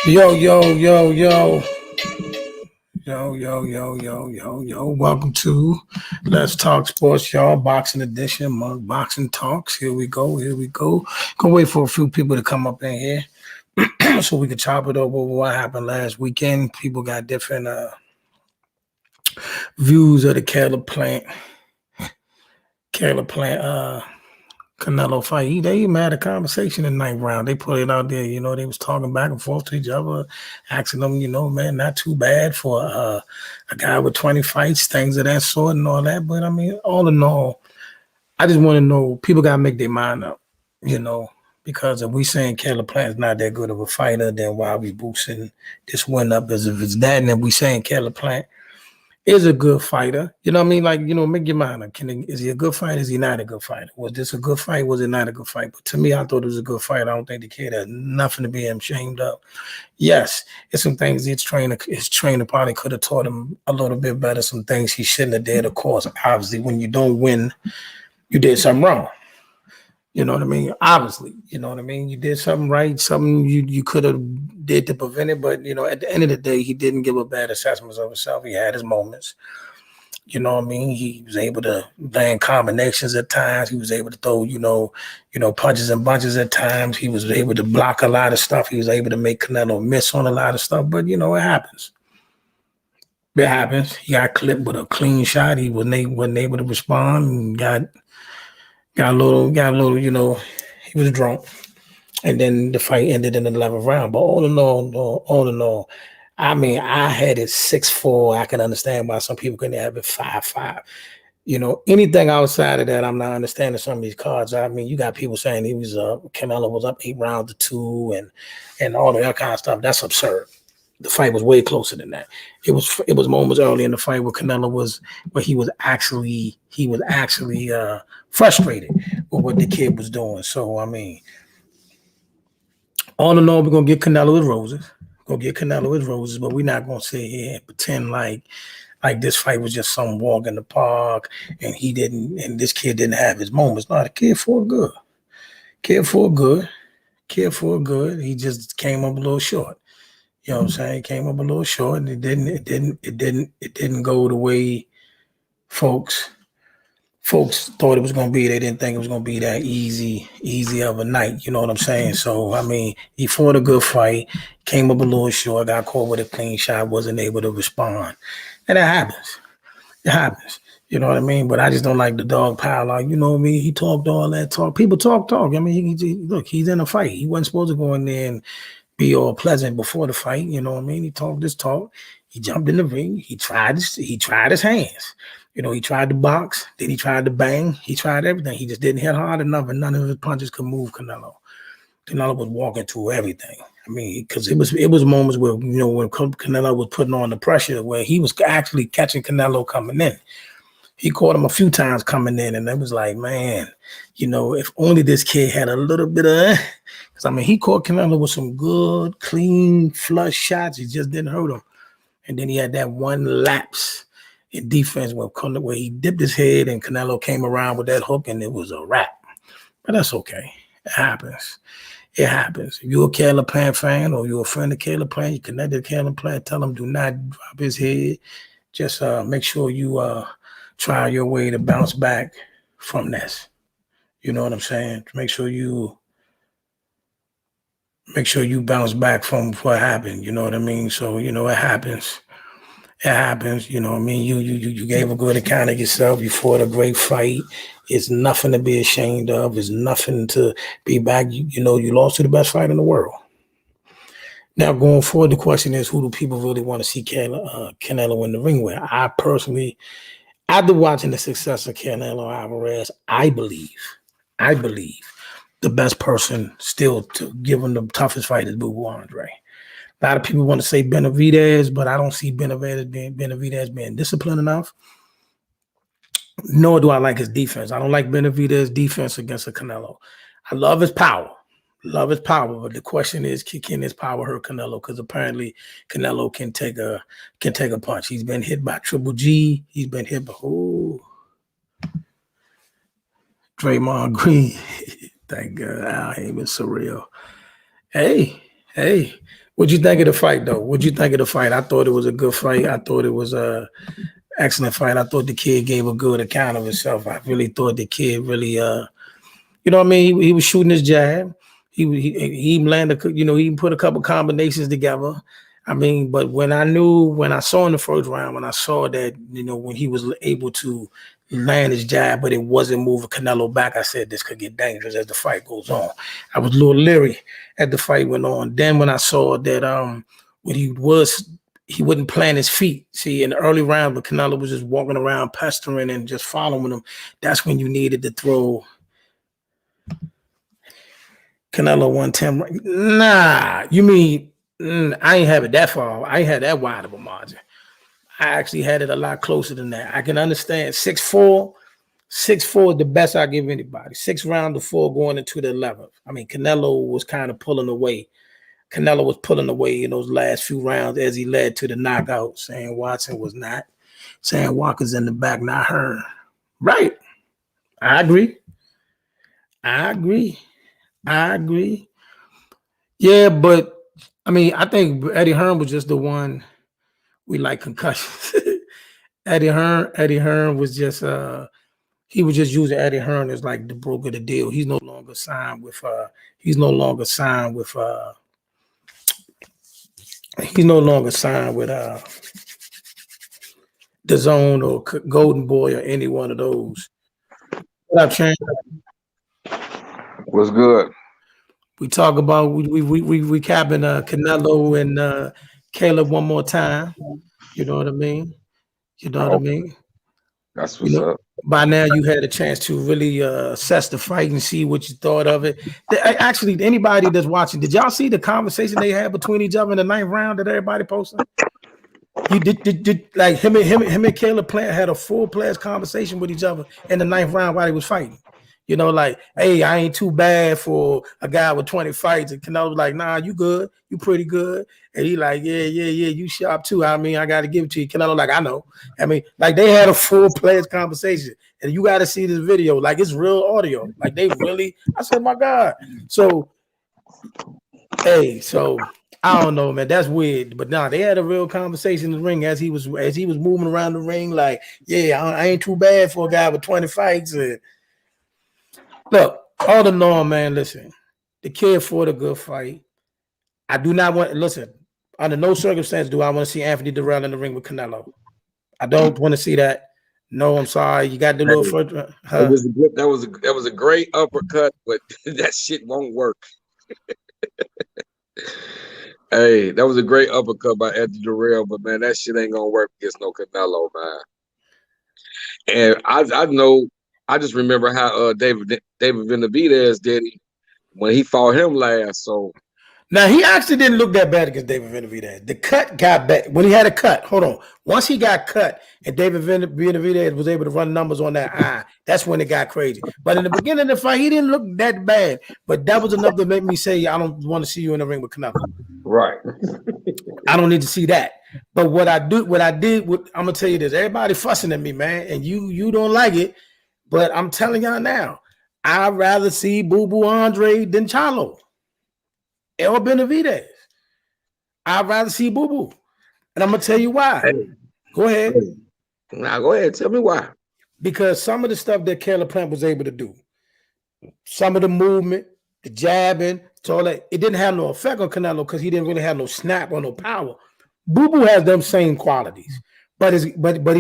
Yo, yo, yo, yo. Yo, yo, yo, yo, yo, yo. Welcome to Let's Talk Sports, y'all. Boxing edition, Mug Boxing Talks. Here we go. Here we go. Gonna wait for a few people to come up in here so we can chop it over what happened last weekend. People got different views of the Caleb Plant Canelo fight. They even had a conversation in the ninth round. They put it out there, they was talking back and forth to each other, asking them, man, not too bad for a guy with 20 fights, things of that sort and all that. But I mean, all in all, I just want to know, people got to make their mind up, because if we saying Caleb Plant's not that good of a fighter, then why are we boosting this win up as if it's that? And if we saying Caleb Plant is a good fighter, you know what I mean? Like, make your mind up. Is he a good fighter? Is he not a good fighter? Was this a good fight? Was it not a good fight? But to me, I thought it was a good fight. I don't think the kid had nothing to be ashamed of. Yes, it's some things his trainer probably could have taught him a little bit better. Some things he shouldn't have did. Of course, obviously, when you don't win, you did something wrong. You know what I mean? Obviously, you know what I mean? You did something right, something you could have did to prevent it, but, at the end of the day, he didn't give a bad assessment of himself. He had his moments. You know what I mean? He was able to land combinations at times. He was able to throw, punches and bunches at times. He was able to block a lot of stuff. He was able to make Canelo miss on a lot of stuff, but, it happens. It happens. He got clipped with a clean shot. He wasn't able to respond and got a little, he was drunk. And then the fight ended in the 11th round. But all in all, I mean, I had it 6'4". I can understand why some people couldn't have it 5'5". You know, anything outside of that, I'm not understanding some of these cards. I mean, you got people saying he was Canelo was up 8 rounds to 2 and all of that kind of stuff. That's absurd. The fight was way closer than that. It was moments early in the fight where Canelo was where he was actually frustrated with what the kid was doing. So I mean, all in all, we're gonna get Canelo his roses. Gonna get Canelo his roses, but we're not gonna sit here and pretend like this fight was just some walk in the park and this kid didn't have his moments. No, the kid fought good. Kid fought good. Kid fought good. He just came up a little short. You know what I'm saying? He came up a little short and it didn't go the way folks thought it was gonna be. They didn't think it was gonna be that easy of a night. You know what I'm saying? So I mean, he fought a good fight, came up a little short, got caught with a clean shot, wasn't able to respond. And that happens. It happens. You know what I mean? But I just don't like the dog pile. Like, you know me, he talked all that talk. People talk. I mean, look, he's in a fight. He wasn't supposed to go in there and be all pleasant before the fight. You know what I mean? He talked this talk. He jumped in the ring. He tried his hands. You know, he tried to box. Then he tried to bang. He tried everything. He just didn't hit hard enough, and none of his punches could move Canelo. Canelo was walking through everything. I mean, because it was moments where, you know, when Canelo was putting on the pressure, where he was actually catching Canelo coming in. He caught him a few times coming in, and it was like, man, you know, if only this kid had a little bit of, because I mean, he caught Canelo with some good, clean, flush shots. He just didn't hurt him. And then he had that one lapse in defense where he dipped his head and Canelo came around with that hook, and it was a wrap. But that's okay. It happens. It happens. If you're a Caleb Plant fan or you're a friend of Caleb Plant, you connected to Caleb Plant, tell him do not drop his head. Just make sure you try your way to bounce back from this. You know what I'm saying? Make sure you bounce back from what happened. You know what I mean? So, you know, it happens. It happens. You know what I mean? You gave a good account of yourself. You fought a great fight. It's nothing to be ashamed of. It's nothing to be back. You know, you lost to the best fighter in the world. Now, going forward, the question is, who do people really want to see Canelo in the ring with? I personally, after watching the success of Canelo Alvarez, I believe the best person still to give him the toughest fight is Boo Andre. A lot of people want to say Benavidez, but I don't see Benavidez being disciplined enough. Nor do I like his defense. I don't like Benavidez's defense against a Canelo. I love his power. But the question is, can his power hurt Canelo? Because apparently Canelo can take a punch. He's been hit by Triple G. He's been hit by Draymond Green. Thank God, I ain't been surreal. Hey, what'd you think of the fight, though? I thought it was a good fight. I thought it was a excellent fight. I thought the kid gave a good account of himself. I really thought the kid really, you know what I mean? He was shooting his jab. He landed, you know, he put a couple combinations together. I mean, but when I saw in the first round, when I saw that, you know, when he was able to land his jab, but it wasn't moving Canelo back, I said this could get dangerous as the fight goes on. I was a little leery as the fight went on. Then when I saw that when he wouldn't plant his feet. See, in the early round, but Canelo was just walking around pestering and just following him. That's when you needed to throw. Canelo 110. Nah, you mean I ain't have it that far. I ain't had that wide of a margin. I actually had it a lot closer than that. I can understand 6'4". 6'4" is the best I give anybody. 6 rounds to 4 going into the 11th. I mean, Canelo was kind of pulling away. Canelo was pulling away in those last few rounds as he led to the knockout. Sam Watson was not. Sam Walker's in the back, not her. Right. I agree. Yeah, but I mean, I think Eddie Hearn was just the one we like concussions. Eddie Hearn was just he was just using Eddie Hearn as like the broker of the deal. He's no longer signed with DAZN or Golden Boy or any one of those. What up, Shane? What's good? We talk about we capping Canelo and Caleb one more time. You know what I mean? You know what I mean? That's what's up. By now you had a chance to really assess the fight and see what you thought of it. Actually, anybody that's watching, did y'all see the conversation they had between each other in the 9th round that everybody posted? You did like him and Caleb Plant had a full-fledged conversation with each other in the 9th round while they was fighting. You know, like, hey, I ain't too bad for a guy with 20 fights. And Canelo was like, nah, you good. You pretty good. And he like, yeah, you sharp too. I mean, I got to give it to you. Canelo like, I know. I mean, like they had a full-fledged conversation. And you got to see this video. Like, it's real audio. Like, they really, I said, my God. So, hey, so I don't know, man. That's weird. But nah, they had a real conversation in the ring as he was moving around the ring. Like, yeah, I ain't too bad for a guy with 20 fights. And look, all in all, man, listen, the kid fought a good fight. I do not want, listen, under no circumstance do I want to see Anthony Dirrell in the ring with Canelo. I don't want to see that. No, I'm sorry. You got the little first. That was a great uppercut, but that shit won't work. Hey, that was a great uppercut by Anthony Dirrell, but man, that shit ain't gonna work against no Canelo, man. And I know. I just remember how David Benavidez did it when he fought him last. So now he actually didn't look that bad against David Benavidez. The cut got back when he had a cut. Hold on, once he got cut and David Benavidez was able to run numbers on that eye, that's when it got crazy. But in the beginning of the fight, he didn't look that bad. But that was enough to make me say, I don't want to see you in the ring with Canelo. Right. I don't need to see that. But what I did, I'm gonna tell you this: everybody fussing at me, man, and you don't like it. But I'm telling y'all now, I'd rather see Boo Boo Andre than Charlo or Benavidez. I'd rather see Boo Boo. And I'm going to tell you why. Hey. Go ahead. Now, go ahead. Tell me why. Because some of the stuff that Caleb Plant was able to do, some of the movement, the jabbing, all that, it didn't have no effect on Canelo because he didn't really have no snap or no power. Boo Boo has them same qualities. But he's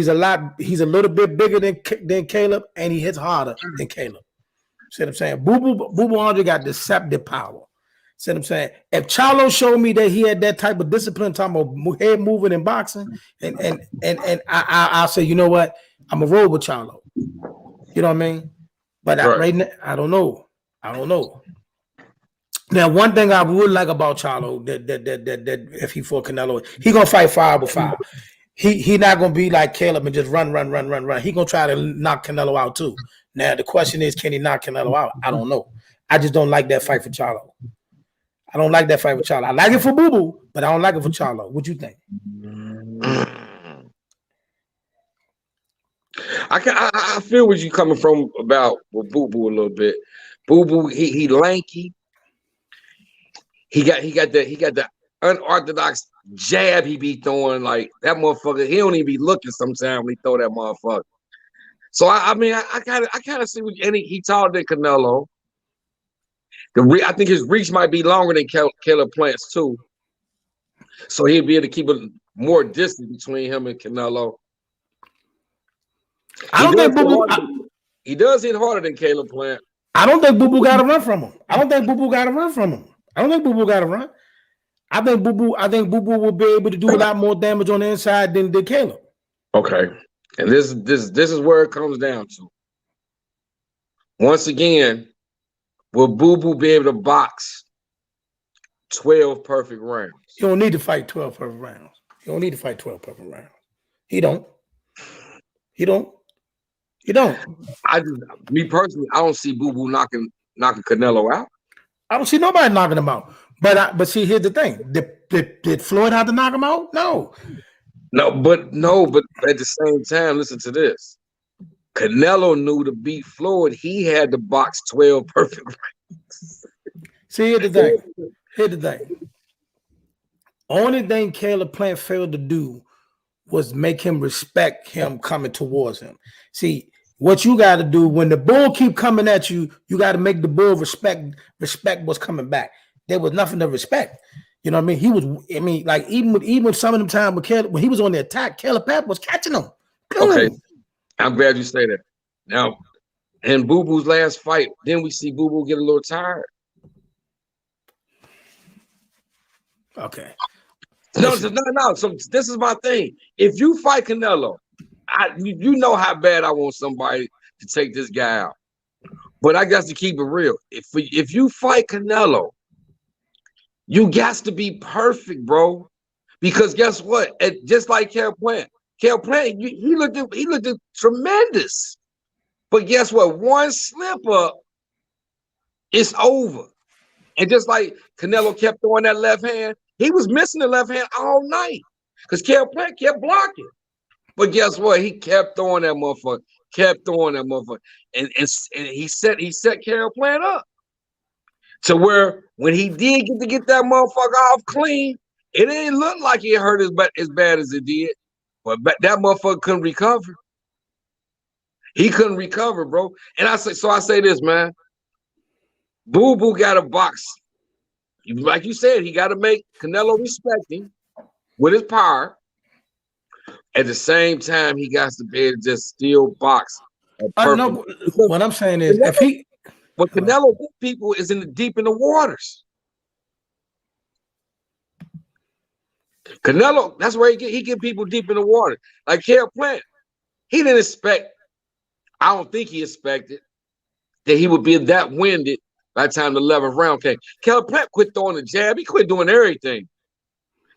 a little bit bigger than Caleb, and he hits harder than Caleb. See what I'm saying? Boo Boo Andre got deceptive power. See what I'm saying? If Charlo showed me that he had that type of discipline, talking about head moving and boxing, and I'll say, you know what? I'm a roll with Charlo. You know what I mean? But right. Right now, I don't know. Now, one thing I would like about Charlo that if he fought Canelo, he gonna fight 5-5. He not gonna be like Caleb and just run. He gonna try to knock Canelo out too. Now the question is, can he knock Canelo out? I don't know. I just don't like that fight for Charlo. I don't like that fight with Charlo. I like it for Boo Boo, but I don't like it for Charlo. What you think? I feel where you coming from about with Boo Boo a little bit. Boo Boo, he lanky. He got the unorthodox jab he be throwing, like that motherfucker. He don't even be looking sometimes when he throw that motherfucker. So I kind of see what he taller than Canelo. I think his reach might be longer than Caleb Plant's too. So he'll be able to keep a more distance between him and Canelo. He does hit harder than Caleb Plant. I don't think Boo Boo got to run from him. I think Boo Boo got to run. I think Boo Boo will be able to do a lot more damage on the inside than Caleb. Okay, and this is where it comes down to. Once again, will Boo Boo be able to box 12 perfect rounds? You don't need to fight 12 perfect rounds. He don't. Me personally, I don't see Boo Boo knocking Canelo out. I don't see nobody knocking him out. But see, here's the thing: did Floyd have to knock him out? No. But at the same time, listen to this. Canelo knew to beat Floyd, he had to box 12 perfect rounds. See, here's the thing. Only thing Caleb Plant failed to do was make him respect him coming towards him. See, what you got to do when the bull keep coming at you, you got to make the bull respect what's coming back. There was nothing to respect. You know what I mean? Like even some of them time with Caleb, when he was on the attack, Caleb Plant was catching him. Okay, I'm glad you say that. Now, in Boo Boo's last fight, then we see Boo Boo get a little tired. Okay. No, Listen, no. So this is my thing. If you fight Canelo, you know how bad I want somebody to take this guy out. But I got to keep it real. If you fight Canelo, you got to be perfect, bro. Because guess what? Just like Cal Plant, he looked tremendous. But guess what? One slip up, it's over. And just like Canelo kept throwing that left hand, he was missing the left hand all night because Cal Plant kept blocking. But guess what? He kept throwing that motherfucker, and he set Cal Plant up to where when he did get that motherfucker off clean, it didn't look like it hurt as bad as it did. But that motherfucker couldn't recover. He couldn't recover, bro. And I say this, man. Boo Boo got a box. Like you said, he got to make Canelo respect him with his power. At the same time, he got to be able to just still box. I know what I'm saying is Canelo, if he, but Canelo people is deep in the waters. Canelo, that's where he get people deep in the water. Like Cal Plant, he didn't expect. I don't think he expected that he would be that winded by the time the 11th round came. Cal Plant quit throwing the jab. He quit doing everything.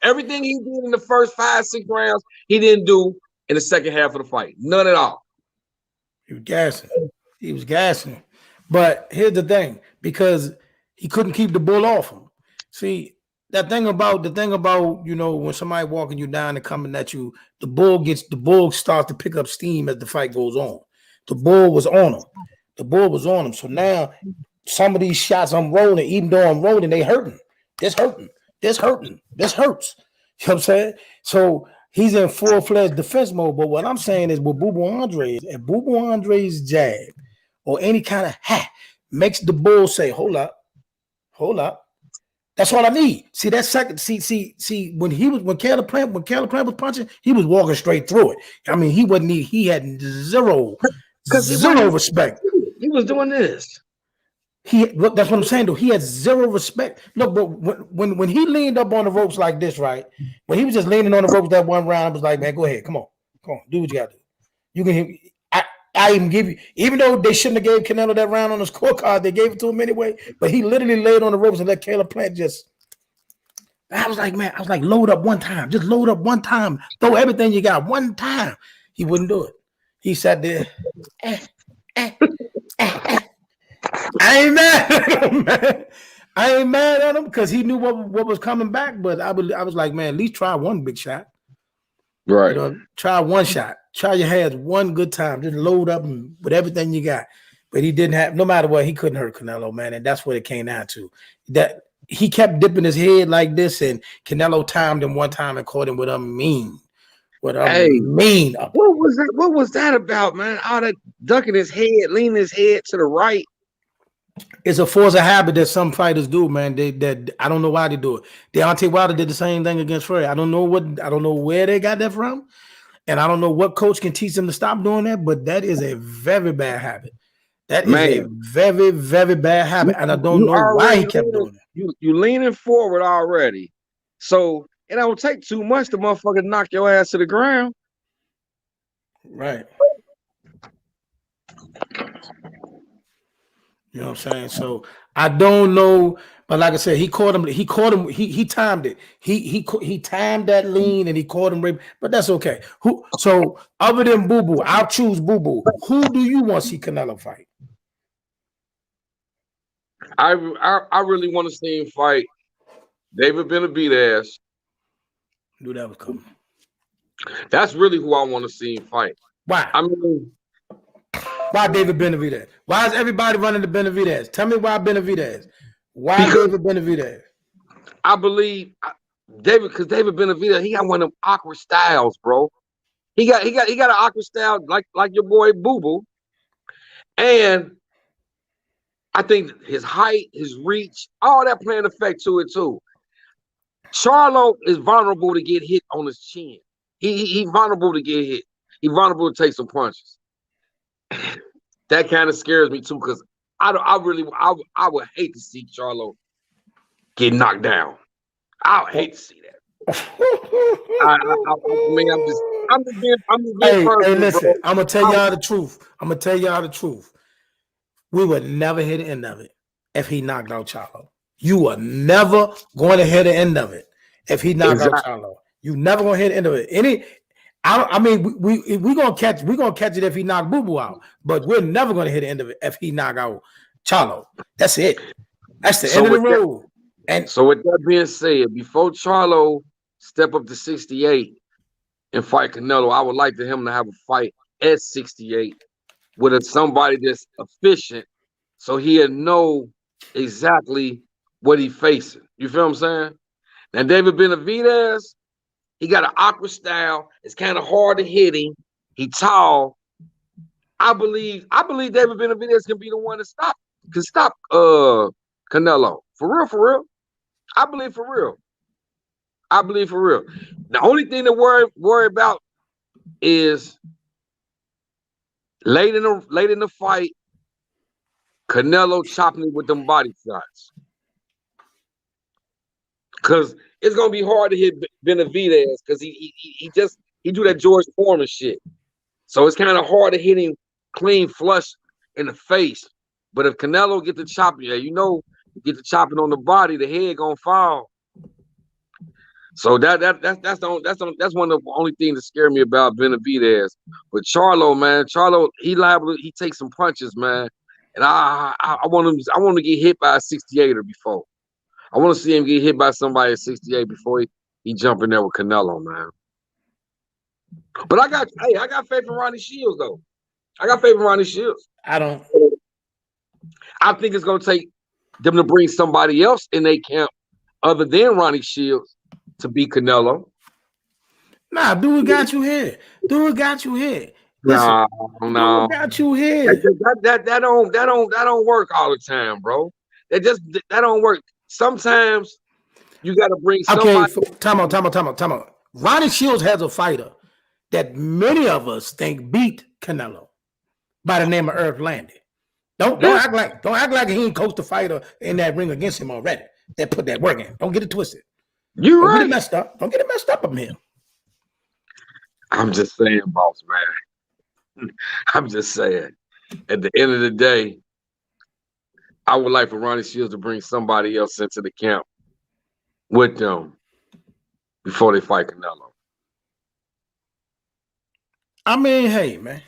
Everything he did in the first 5-6 rounds, he didn't do in the second half of the fight. None at all. He was gassing. He was gassing. But here's the thing, because he couldn't keep the bull off him. See, the thing about when somebody walking you down and coming at you, the bull starts to pick up steam as the fight goes on. The bull was on him. So now some of these shots I'm rolling, even though I'm rolling, they hurting. This hurting. This hurts. You know what I'm saying? So he's in full-fledged defense mode. But what I'm saying is with Boo Boo Andre, if Boo Boo Andre's jab or any kind of makes the bull say, hold up. That's all I need. See, that second, see, when Caleb Plant was punching, he was walking straight through it. I mean, he had zero respect. He was doing this. That's what I'm saying, though. He had zero respect. No, but when he leaned up on the ropes like this, right? When he was just leaning on the ropes that one round, I was like, man, go ahead, come on, do what you gotta do. You can. I even give you, even though they shouldn't have gave Canelo that round on the scorecard, they gave it to him anyway. But he literally laid on the ropes and let Caleb Plant just. I was like, load up one time, just load up one time, throw everything you got one time. He wouldn't do it. He sat there. I ain't mad at him, man. I ain't mad at him because he knew what was coming back. But I was like, man, at least try one big shot. Right. Try one shot. Try your hands one good time. Just load up with everything you got. But he didn't have, no matter what, he couldn't hurt Canelo, man. And that's what it came down to. That he kept dipping his head like this, and Canelo timed him one time and caught him with a mean. What was that about, man? All that ducking his head, leaning his head to the right. It's a force of habit that some fighters do, man. That I don't know why they do it. Deontay Wilder did the same thing against Fury. I don't know where they got that from, and I don't know what coach can teach them to stop doing that. But that is a very bad habit. That is a very, very bad habit, and I don't know why he kept doing it. You leaning forward already, so it don't take too much to motherfucker knock your ass to the ground. Right. You know what I'm saying? So I don't know, but like I said, he caught him. He timed it. He timed that lean and he caught him. But that's okay. So other than Boo Boo, I'll choose Boo Boo. Who do you want to see Canelo fight? I really want to see him fight David Benavidez. Knew that was coming. That's really who I want to see him fight. Why? I mean, why David Benavidez? Why is everybody running to Benavidez? Tell me why Benavidez. Why David Benavidez? I believe because David Benavidez, he got one of them awkward styles, bro. He got an awkward style like your boy Boo Boo, and I think his height, his reach, all that playing effect to it too. Charlo is vulnerable to get hit on his chin. He vulnerable to get hit. He vulnerable to take some punches. That kind of scares me too, because I would hate to see Charlo get knocked down. I would hate to see that. mean, I'm just being Hey, personal, bro. listen. I'm gonna tell y'all the truth. I'm gonna tell y'all the truth. We would never hit the end of it if he knocked out Charlo. You were never going to hit the end of it if he knocked out Exactly. Charlo. You never gonna hit the end of it. I mean, we gonna catch it if he knocked Boo Boo out, but we're never gonna hit the end of it if he knock out Charlo. That's it. That's the end of the road. So with that being said, before Charlo step up to 68 and fight Canelo, I would like for him to have a fight at 68 with somebody that's efficient, so he'll know exactly what he's facing. You feel what I'm saying? Now David Benavidez, he got an awkward style. It's kind of hard to hit him. He tall. I believe David Benavidez can be the one to stop Canelo. For real. I believe for real. The only thing to worry about is late in the fight, Canelo chopping it with them body shots. Cause it's gonna be hard to hit Benavidez because he do that George Foreman shit. So it's kind of hard to hit him clean flush in the face. But if Canelo get the chopping, get the chopping on the body, the head gonna fall. So that's one of the only things that scare me about Benavidez. But Charlo, man, he takes some punches, man. And I want him to get hit by a 68er before. I want to see him get hit by somebody at 68 before he jump in there with Canelo, man. But I got faith in Ronnie Shields, though. I got faith in Ronnie Shields. I don't. I think it's gonna take them to bring somebody else in their camp other than Ronnie Shields to beat Canelo. Nah, dude got you here. Listen, no. Dude got you here. That don't work all the time, bro. That don't work. Sometimes you got to bring somebody. Okay, time out. Ronnie Shields has a fighter that many of us think beat Canelo by the name of Eric Landy. Don't act like he ain't coached a fighter in that ring against him already. That put that work in. Don't get it twisted. You're right. Don't get it messed up on him. I'm just saying, boss man. I'm just saying. At the end of the day, I would like for Ronnie Shields to bring somebody else into the camp with them before they fight Canelo. I mean, hey, man.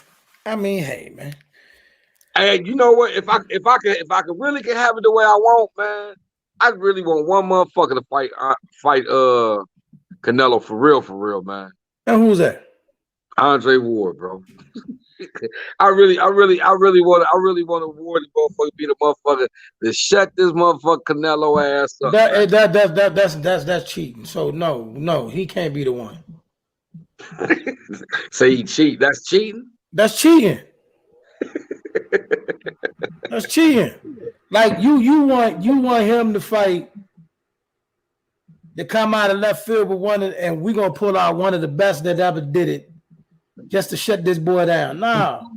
Hey, you know what? If I could really have it the way I want, man, I really want one motherfucker to fight Canelo for real, man. And who's that? Andre Ward, bro. I really want Ward to motherfucker be the motherfucker to shut this motherfucker Canelo ass up. That's cheating. So no, he can't be the one. Say he cheat. That's cheating. That's cheating. That's cheating. Like you want him to fight, to come out of left field with one, and we're gonna pull out one of the best that ever did it, just to shut this boy down. No,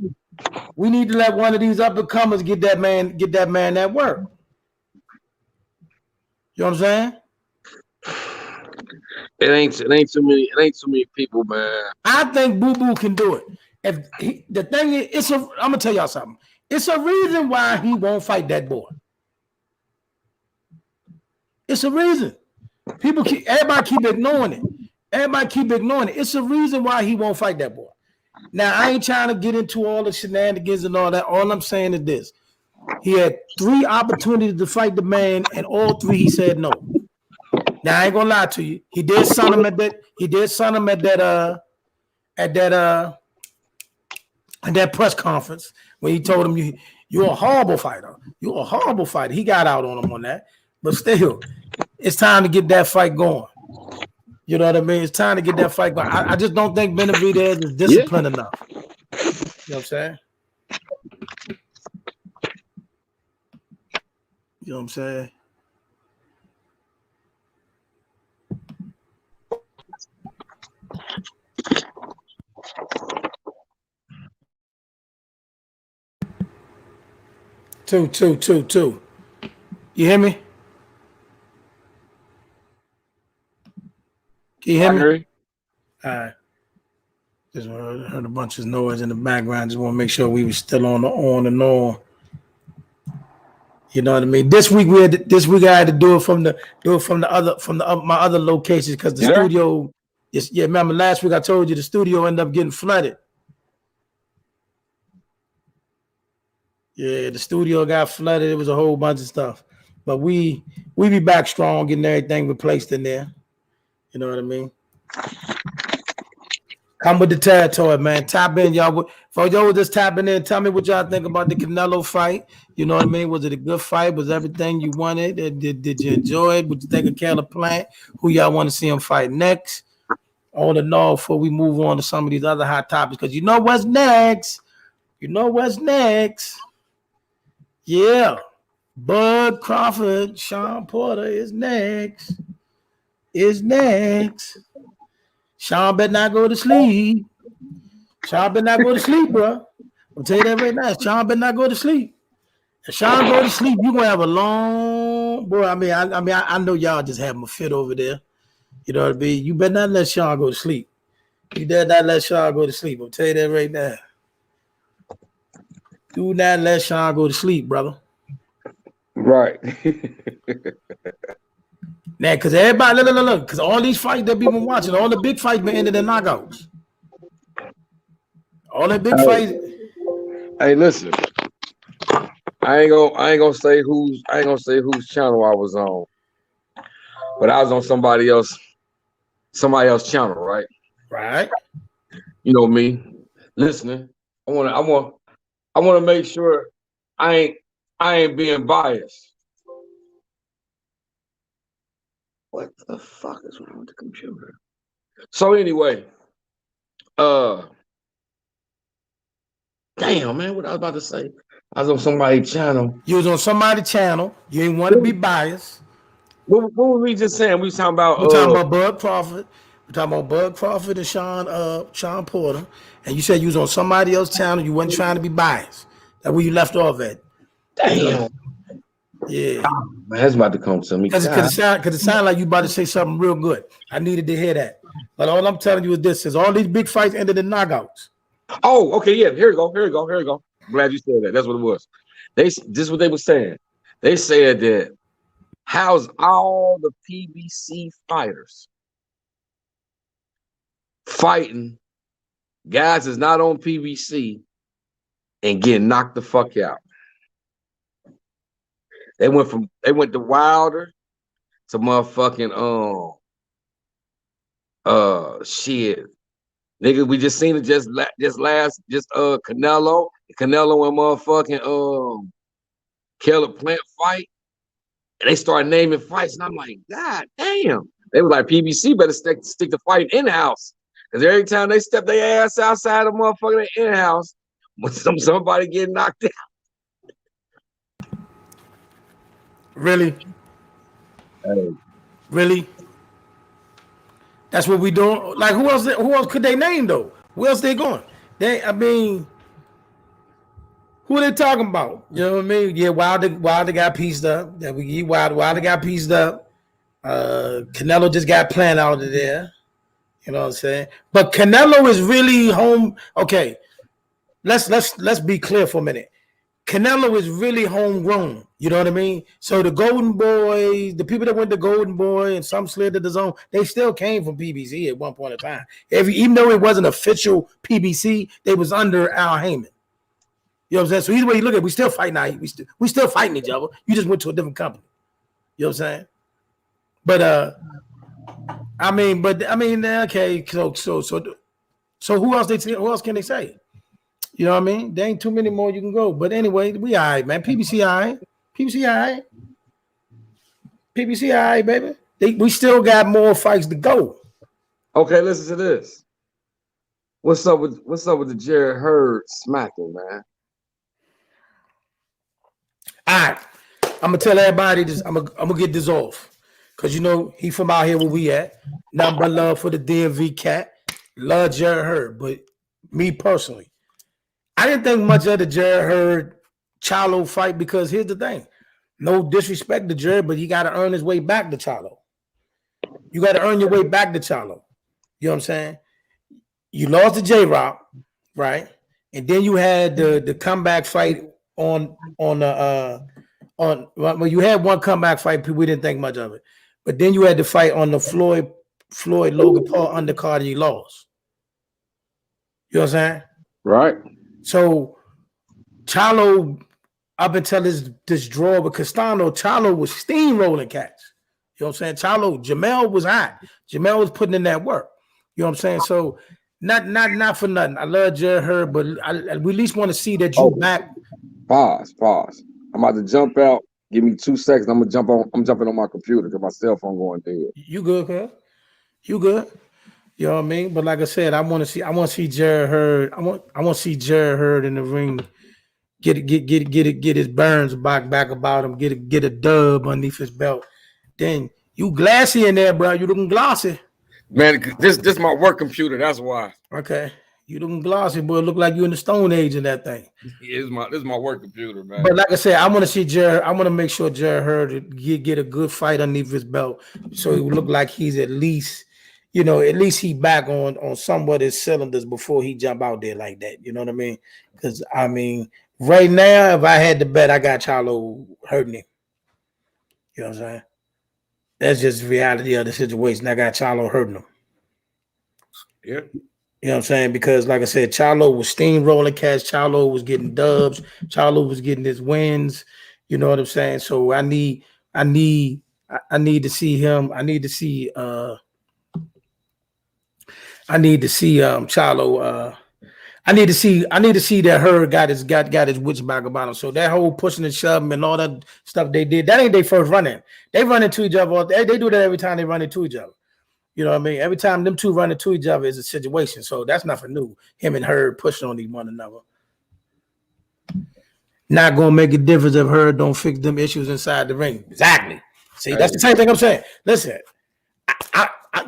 we need to let one of these up and comers get that man that work. You know what I'm saying? It ain't too many people, man. I think Boo Boo can do it. The thing is, I'm gonna tell y'all something. It's a reason why he won't fight that boy. It's a reason. Everybody keep ignoring it. It's a reason why he won't fight that boy. Now, I ain't trying to get into all the shenanigans and all that. All I'm saying is this. He had 3 opportunities to fight the man, and all 3 he said no. Now, I ain't gonna lie to you. He did son him at that press conference when he told him you're a horrible fighter. You're a horrible fighter. He got out on him on that. But still, it's time to get that fight going. You know what I mean? It's time to get that fight going. I just don't think Benavidez is disciplined enough. You know what I'm saying? You know what I'm saying? Two. You hear me? Can you hear me? hear you. All right. Just heard a bunch of noise in the background. Just want to make sure we were still on and on. You know what I mean? This week I had to do it from the my other locations because the studio. Yeah, remember last week I told you the studio ended up getting flooded. Yeah, the studio got flooded. It was a whole bunch of stuff, but we be back strong, getting everything replaced in there. You know what I mean? Come with the territory, man. Tap in, y'all. For y'all just tapping in, tell me what y'all think about the Canelo fight. You know what I mean? Was it a good fight? Was everything you wanted? Did you enjoy it? What you think of Caleb Plant? Who y'all want to see him fight next? All in all, before we move on to some of these other hot topics, because you know what's next. You know what's next. Yeah. Bud Crawford, Sean Porter is next. Sean better not go to sleep. Sean better not go to sleep, bro. I'll tell you that right now. Sean better not go to sleep. If Sean go to sleep, you're gonna have a long boy. I know y'all just having a fit over there. You know what I mean? You better not let Sean go to sleep. You better not let Sean go to sleep. I'll tell you that right now. Do not let Sean go to sleep, brother. Right. Now, because everybody, look, because all these fights that we've been watching, all the big fights been ended in knockouts. All the big fights. Hey, listen. I ain't gonna say whose channel I was on, but I was on somebody else's channel, right? Right. You know me, listening. I want to make sure I ain't being biased. What the fuck is wrong with the computer? So anyway, damn, man, what I was about to say. I was on somebody's channel. You was on somebody's channel. You ain't want to be biased. What were we just saying? We was talking about Bud Crawford. We're talking about Bud Crawford and Sean Porter. And you said you was on somebody else's channel. You wasn't trying to be biased. That's where you left off at. Damn. Yeah. Oh, man, that's about to come to me. Because it sounded like you about to say something real good. I needed to hear that. But all I'm telling you is this: is all these big fights ended in knockouts. Oh, okay, yeah. Here we go. I'm glad you said that. That's what it was. This is what they were saying. They said that how's all the PBC fighters fighting guys that's not on PBC and getting knocked the fuck out. They went to Wilder to motherfucking shit. Nigga, we just seen it Canelo. Canelo and motherfucking Caleb Plant fight. And they started naming fights, and I'm like, God damn. They were like, PBC better stick to fighting in-house. Because every time they step their ass outside of motherfucking in-house, somebody getting knocked out. Really? Hey. Really? That's what we doing. Like, who else could they name though? Where else they going? Who are they talking about? You know what I mean? Yeah, Wilder got pieced up. That we Wilder got pieced up. Canelo just got Plant out of there. You know what I'm saying? But Canelo is really home. Okay, let's be clear for a minute. Canelo is really homegrown. You know what I mean? So the Golden Boy, the people that went to Golden Boy and some slid to the Zone, they still came from PBC at one point in time. Even though it wasn't official PBC, they was under Al Heyman. You know what I'm saying? So either way you look at it, we still fighting out. We still fighting each other. You just went to a different company. You know what I'm saying? But okay. So who else can they say? You know what I mean? There ain't too many more you can go. But anyway, we all right, man. PBC all right. PBC all right, baby. We still got more fights to go. Okay, listen to this. What's up with the Jarrett Hurd smacking, man? All right. I'm gonna tell everybody this. I'm gonna get this off. Cause you know he from out here where we at. Nothing but love for the DMV cat. Love Jarrett Hurd. But me personally, I didn't think much of the Jarrett Hurd Charlo fight because here's the thing. No disrespect to Jarrett, but he got to earn his way back to Charlo. You got to earn your way back to Charlo. You know what I'm saying? You lost to J-Rock, right? And then you had the comeback fight on well, you had one comeback fight. We didn't think much of it, but then you had the fight on the Floyd Logan Paul undercard, and you lost. You know what I'm saying? Right. So Charlo, up until this draw with Castano, Charlo was steamrolling cats. You know what I'm saying? Jamel was hot. Jamel was putting in that work. You know what I'm saying? So not for nothing. I love Jared Hurd, but we at least want to see that you back. Pause. I'm about to jump out. Give me 2 seconds. I'm jumping on my computer because my cell phone going dead. You good, cuz? You good? You know what I mean? But like I said, I want to see Jared Hurd. I want to see Jared Hurd in the ring. Get his burns back about him. Get a dub underneath his belt. Then you glassy in there, bro. You looking glossy. Man, this my work computer. That's why. Okay. You looking glossy, boy. Look like you in the Stone Age in that thing. This is my work computer, man. But like I said, I want to see Jared. I want to make sure Jared Hurd get a good fight underneath his belt, so he would look like he's at least he back on somewhat his cylinders before he jump out there like that. You know what I mean? Because I mean, right now, if I had to bet, I got Charlo hurting him. You know what I'm saying? That's just the reality of the situation. I got Charlo hurting him. Yeah. You know what I'm saying? Because like I said, Charlo was steamrolling cats. Charlo was getting dubs. Charlo was getting his wins. You know what I'm saying? So I need to see him. I need to see Charlo. I need to see that Hurd got his wits back about him. So that whole pushing and shoving and all that stuff they did, that ain't their first run-in. They run into each other. They do that every time they run into each other. You know what I mean? Every time them two run into each other is a situation. So that's nothing new. Him and Hurd pushing on one another. Not gonna make a difference if Hurd don't fix them issues inside the ring. Exactly. See, that's the same thing I'm saying. Listen,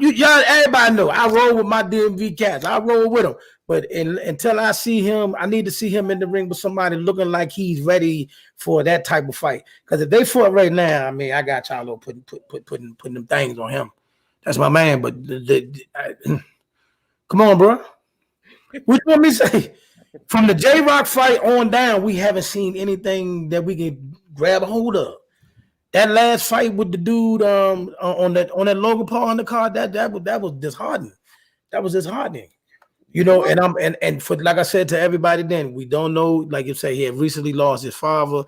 y'all, everybody know I roll with my DMV cats. I roll with them. But until I see him, I need to see him in the ring with somebody looking like he's ready for that type of fight. Because if they fought right now, I mean, I got Charlo putting them things on him. That's my man. But come on, bro. What you want me to say? From the J-Rock fight on down, we haven't seen anything that we can grab a hold of. That last fight with the dude on that Logan Paul undercard, that was disheartening. That was disheartening. You know, and for like I said to everybody, then we don't know. Like you say, he had recently lost his father.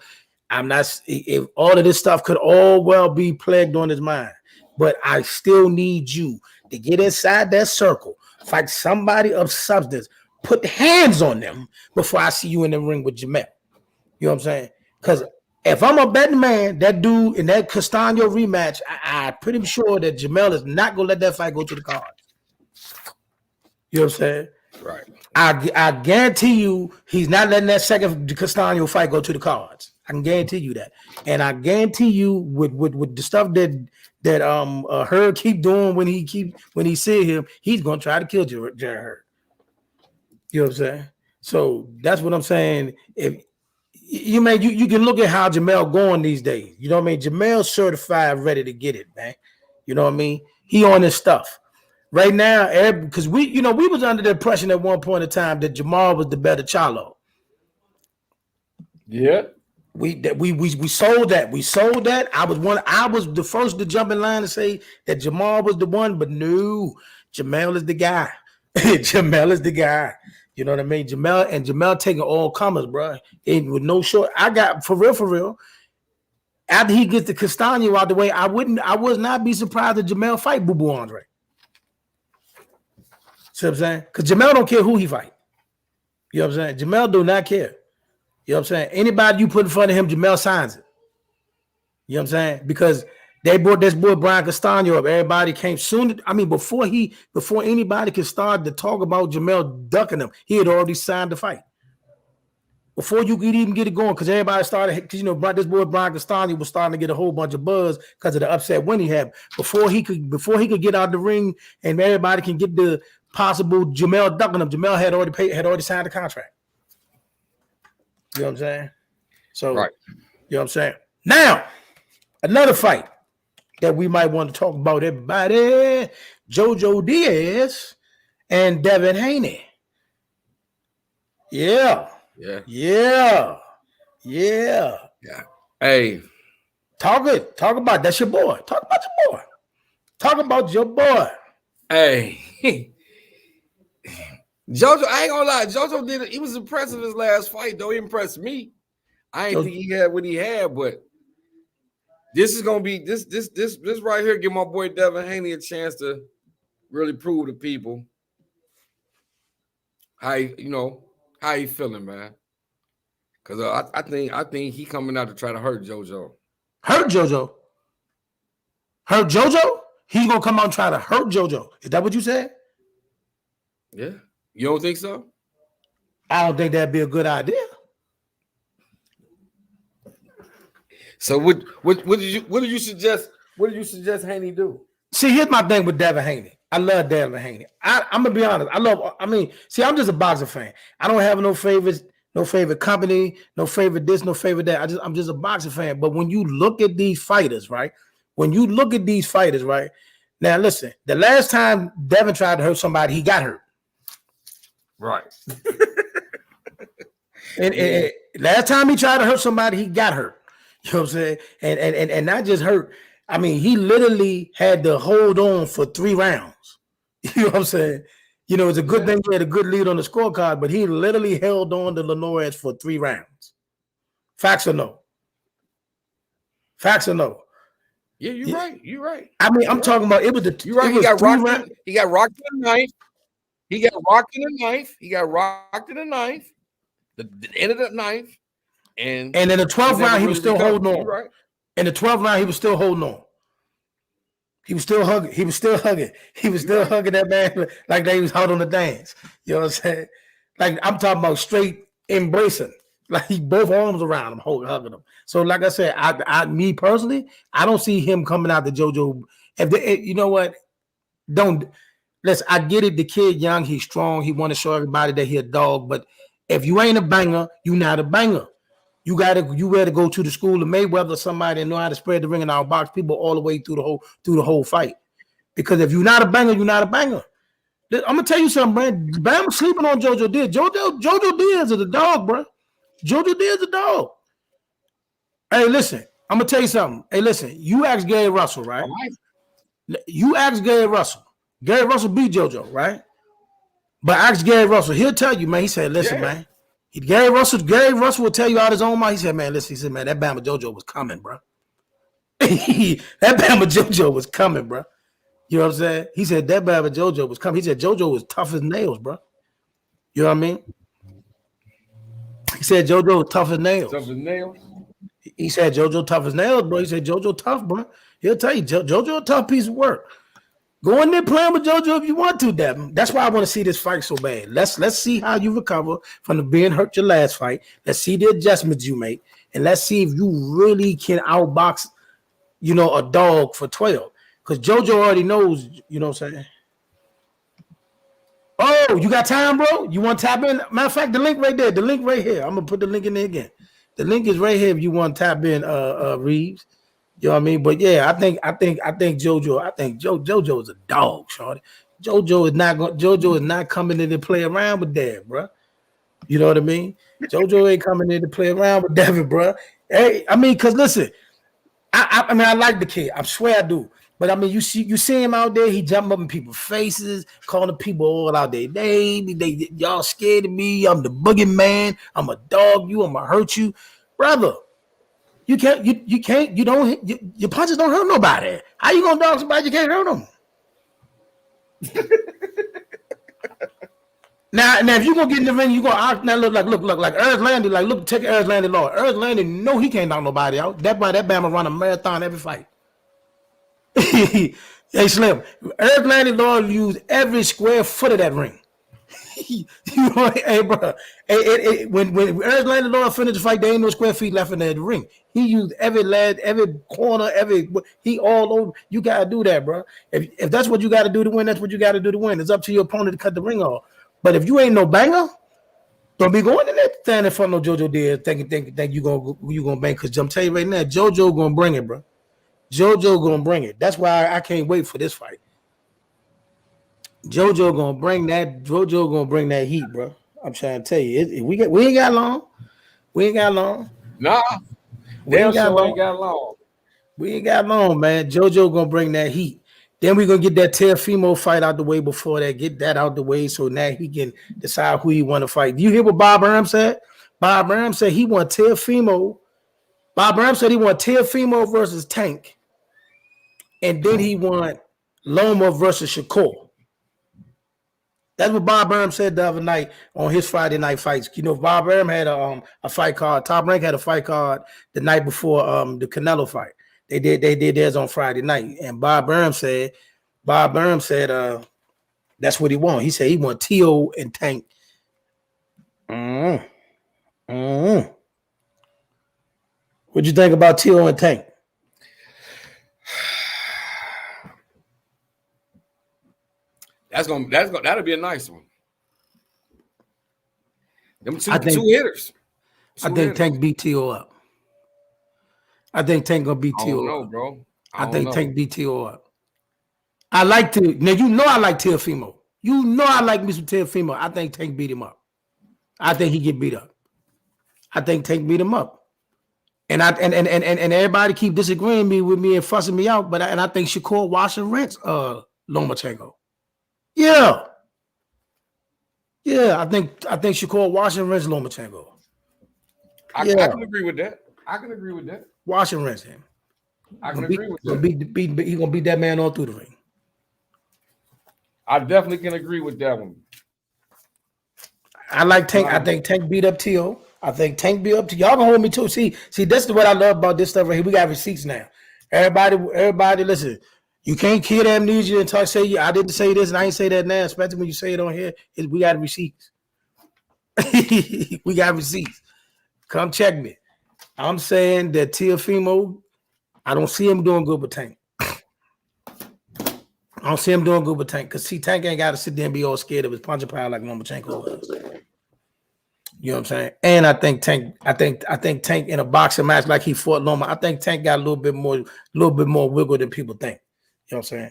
If all of this stuff could all well be plagued on his mind, but I still need you to get inside that circle, fight somebody of substance, put hands on them before I see you in the ring with Jamel. You know what I'm saying? Because if I'm a betting man, that dude in that Castaño rematch, I'm pretty sure that Jamel is not gonna let that fight go to the cards. You know what I'm saying? Right. I guarantee you he's not letting that second Castaño fight go to the cards. I can guarantee you that. And I guarantee you with the stuff that Hurd keep doing when he see him, he's gonna try to kill Jared Hurd. You know what I'm saying? So that's what I'm saying. If you can look at how Jamel going these days. You know what I mean? Jamel's certified, ready to get it, man. You know what I mean? He on his stuff. Right now, because we was under the impression at one point in time that Jamal was the better Charlo. Yeah. We sold that. We sold that. I was the first to jump in line and say that Jamal was the one, but no, Jamel is the guy. Jamel is the guy. You know what I mean? Jamel taking all comers, bro. And with no short. I got for real. After he gets the Castaño out the way, I would not be surprised if Jamel fight Boo Boo Andre. See what I'm saying? Because Jamel don't care who he fight. You know what I'm saying? Jamel do not care. You know what I'm saying? Anybody you put in front of him, Jamel signs it. You know what I'm saying? Because they brought this boy Brian Castaño up. Everybody came soon. I mean, before anybody could start to talk about Jamel ducking him, he had already signed the fight. Before you could even get it going, because everybody started, because this boy Brian Castaño was starting to get a whole bunch of buzz because of the upset win he had. Before he could get out the ring and everybody can get the possible Jamel ducking him, Jamel had already signed the contract. You know what I'm saying? So, right. You know what I'm saying? Now, another fight. that we might want to talk about, everybody. JoJo Diaz and Devin Haney. Yeah. Yeah. Yeah. Yeah. Yeah. Hey. Talk about that's your boy. Talk about your boy. Talk about your boy. Hey. JoJo, I ain't gonna lie. JoJo did it. He was impressive his last fight, though. He impressed me. I ain't think he had what he had, but this is gonna be this right here. Give my boy Devin Haney a chance to really prove to people how he feeling, man. Because I think he coming out to try to hurt JoJo. Hurt JoJo? Hurt JoJo? He's gonna come out and try to hurt JoJo. Is that what you said? Yeah. You don't think so? I don't think that'd be a good idea. So what did you suggest? What did you suggest Haney do? See, here's my thing with Devin Haney. I love Devin Haney. I'm gonna be honest. I'm just a boxing fan. I don't have no favorites, no favorite company, no favorite this, no favorite that. I'm just a boxing fan. But when you look at these fighters, right? Now listen, the last time Devin tried to hurt somebody, he got hurt. Right. and last time he tried to hurt somebody, he got hurt. You know what I'm saying? And not just hurt. I mean, he literally had to hold on for 3 rounds. You know what I'm saying? You know, it's a good thing he had a good lead on the scorecard, but he literally held on to Linares for 3 rounds. Facts or no? Facts or no? Yeah, you're right. You're right. I mean, I'm talking about it was the. You're right. He got rocked. He got rocked in the knife. He got rocked in the knife. The end of the knife. And in the 12th round, he was still holding on. Right. In the 12th round, he was still holding on. He was still hugging. He was still hugging that man like they was out on the dance. You know what I'm saying? Like I'm talking about straight embracing. Like he both arms around him, hugging him. So like I said, me personally, I don't see him coming out to JoJo. You know what? I get it. The kid young, he's strong. He want to show everybody that he a dog. But if you ain't a banger, you not a banger. You gotta go to the school of Mayweather, somebody and know how to spread the ring in our box people all the way through the whole fight. Because if you're not a banger, you're not a banger. I'm gonna tell you something, man. Bam sleeping on JoJo Diaz. JoJo Diaz is a dog, bro. JoJo Diaz is a dog. Hey, listen, I'm gonna tell you something. Hey, listen, you asked Gary Russell, right? You asked Gary Russell. Gary Russell beat JoJo, right? But ask Gary Russell, he'll tell you, man. He said, listen, man. Gary Russell will tell you out his own mind. He said, man, listen, that Bama JoJo was coming, bro. That Bama JoJo was coming, bro. You know what I'm saying? He said that Bama JoJo was coming. He said JoJo was tough as nails, bro. You know what I mean? He said JoJo was tough as nails. Tough as nails? He said JoJo tough as nails, bro. He said JoJo tough, bro. He'll tell you, JoJo a tough piece of work. Go in there playing with JoJo if you want to, Devin. That's why I want to see this fight so bad. Let's see how you recover from the being hurt your last fight. Let's see the adjustments you make, and let's see if you really can outbox, a dog for 12. Because JoJo already knows, you know what I'm saying? Oh, you got time, bro? You want to tap in? Matter of fact, the link right there. The link right here. I'm gonna put the link in there again. The link is right here if you want to tap in, Reeves. You know what I mean? But yeah, I think JoJo. I think JoJo is a dog, shorty. JoJo is not coming in to play around with Dev, bro. You know what I mean? JoJo ain't coming in to play around with Devin, bro. Hey, I mean, cause listen, I mean, I like the kid. I swear I do. But I mean, you see him out there. He jumping up in people's faces, calling people all out their name. Y'all scared of me. I'm the boogeyman. I'm a dog. I'm gonna hurt you, brother. You can't. Your punches don't hurt nobody. How you gonna dog somebody you can't hurt them? Now, if you gonna get in the ring, you gonna now look like Earth Landy. Like, look, take Earth Landy Law. Earth Landy, no, he can't knock nobody out. That's why that Bama run a marathon every fight. Hey, Slim, Earth Landy Law used every square foot of that ring. Hey, bro. When Earth Landy Law finished the fight, there ain't no square feet left in the ring. He used every corner, he all over. You gotta do that, bro. If that's what you gotta do to win, that's what you gotta do to win. It's up to your opponent to cut the ring off. But if you ain't no banger, don't be going in there standing in front of JoJo Diaz think you gonna bang. Cause I'm telling you right now, JoJo gonna bring it, bro. JoJo gonna bring it. That's why I can't wait for this fight. JoJo gonna bring that. JoJo gonna bring that heat, bro. I'm trying to tell you, we ain't got long. We ain't got long. Nah, We damn ain't got sure long. ain't got long. We ain't got long, man. JoJo gonna bring that heat. Then we gonna get that Teofimo fight out the way before that. Get that out the way so now he can decide who he want to fight. Do you hear what Bob Arum said? Bob Arum said he want Teofimo. Bob Arum said he want Teofimo versus Tank, and then he want Loma versus Shakur. That's what Bob Arum said the other night on his Friday night fights. You know, Bob Arum had a fight card. Top Rank had a fight card the night before the Canelo fight. They did theirs on Friday night, and Bob Arum said that's what he want. He said he want T.O. and Tank. What'd you think about T.O. and Tank? That'll be a nice one. Them two hitters. I think Tank beat T.O. up. I think Tank gonna beat T.O. No, bro. I think Tank beat T.O. up. I like to now. You know I like Teofimo. You know I like Mr. Teofimo. I think Tank beat him up. I think he get beat up. I think Tank beat him up. And everybody keep disagreeing with me and fussing me out. But I think Shakur wash and rinse Lomachenko. Yeah. I think Shakur wash and rinse Lomachenko. I can agree with that. Wash and rinse him. I can agree with that. He gonna beat that man all through the ring. I definitely can agree with that one. I like Tank. I think Tank beat up T.O. I think Tank beat up to y'all. Gonna hold me too. See, this is what I love about this stuff right here. We got receipts now. Everybody, listen. You can't kid amnesia and say I didn't say this and I ain't say that now. Especially when you say it on here. We got receipts. We got receipts. Come check me. I'm saying that Teofimo, I don't see him doing good with Tank. I don't see him doing good with Tank because Tank ain't got to sit there and be all scared of his punching power like Lomachenko was. You know what I'm saying? And I think Tank in a boxing match like he fought Loma, I think Tank got a little bit more wiggle than people think. You know what I'm saying?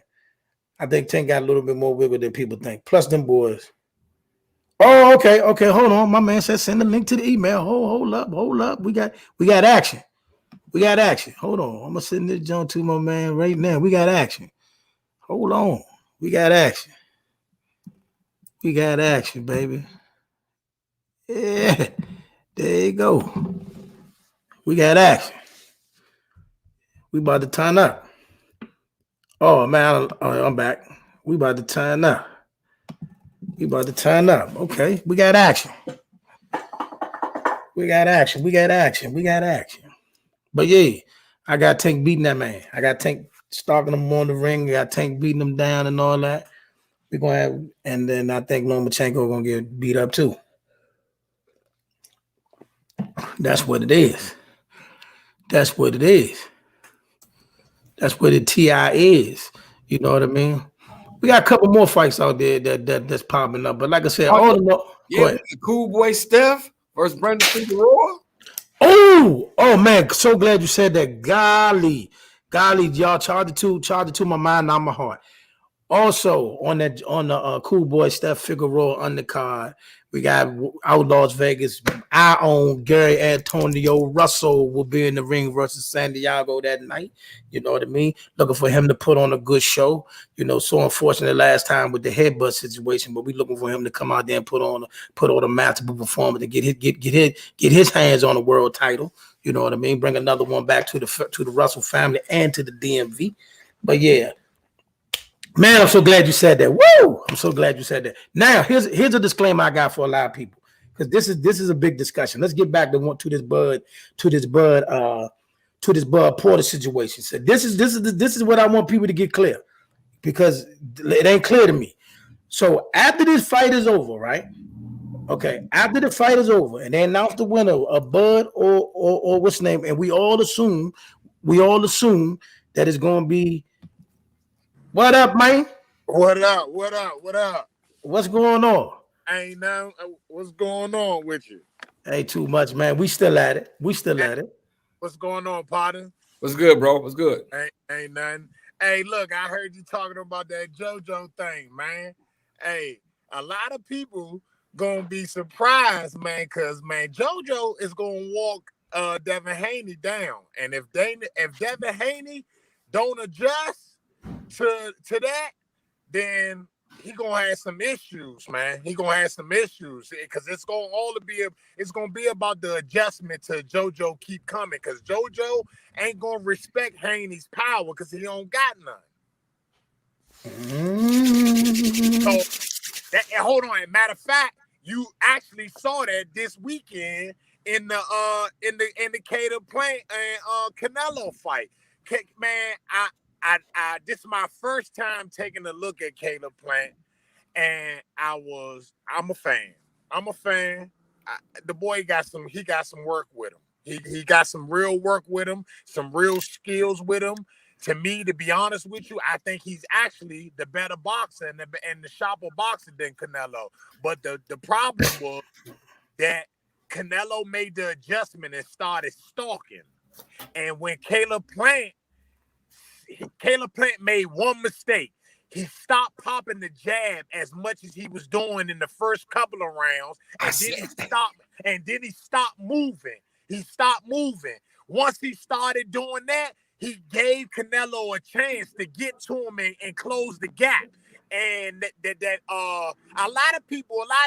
I think Tank got a little bit more wiggle than people think. Plus them boys. Oh, okay. Hold on. My man said send the link to the email. Hold up. We got action. Hold on. I'm gonna send this John to my man right now. We got action. Hold on. We got action, baby. Yeah, there you go. We got action. We about to turn up. Oh man, I'm back. We about to turn up. Okay, we got action. But yeah, I got Tank beating that man. I got Tank stalking him on the ring. I got Tank beating him down and all that. We're gonna have, and then I think Lomachenko gonna get beat up too. That's what it is. That's what the TI is. You know what I mean? We got a couple more fights out there that's popping up. But like I said, the Cool Boy Steph versus Brandon Figueroa. Oh man, so glad you said that. Golly, y'all charge it to my mind, not my heart. Also on the Cool Boy Steph Figueroa undercard, we got Outlaws Vegas. Our own Gary Antonio Russell will be in the ring versus Santiago that night. You know what I mean? Looking for him to put on a good show. You know, so unfortunate last time with the headbutt situation, but we looking for him to come out there and put on a masterful performance to get his hands on a world title. You know what I mean? Bring another one back to the Russell family and to the DMV. But yeah. Man, I'm so glad you said that. Woo! I'm so glad you said that. Now, here's a disclaimer I got for a lot of people because this is a big discussion. Let's get back to this Bud Porter situation. So this is what I want people to get clear because it ain't clear to me. So after this fight is over, right? Okay, after the fight is over and they announce the winner of Bud or what's the name, and we all assume that it's going to be. What up, man? What up? What's going on? Ain't now. What's going on with you? Ain't too much, man. We still at it. What's going on, partner? What's good, bro? What's good? Ain't nothing. Hey, look, I heard you talking about that JoJo thing, man. Hey, a lot of people gonna be surprised, man, because man, JoJo is gonna walk Devin Haney down. And if Devin Haney don't adjust to that, then he gonna have some issues, man. He gonna have some issues because it's gonna be about the adjustment to JoJo keep coming because JoJo ain't gonna respect Haney's power because he don't got none. So hold on. Matter of fact, you actually saw that this weekend in the Caleb Plant and Canelo fight. Man, I this is my first time taking a look at Caleb Plant, and I'm a fan. I'm a fan. The boy got some work with him. He got some real work with him, some real skills with him. To me, to be honest with you, I think he's actually the better boxer and the sharper boxer than Canelo. But the problem was that Canelo made the adjustment and started stalking. And when Caleb Plant made one mistake. He stopped popping the jab as much as he was doing in the first couple of rounds, and then he stopped moving. He stopped moving. Once he started doing that, he gave Canelo a chance to get to him and close the gap. And a lot of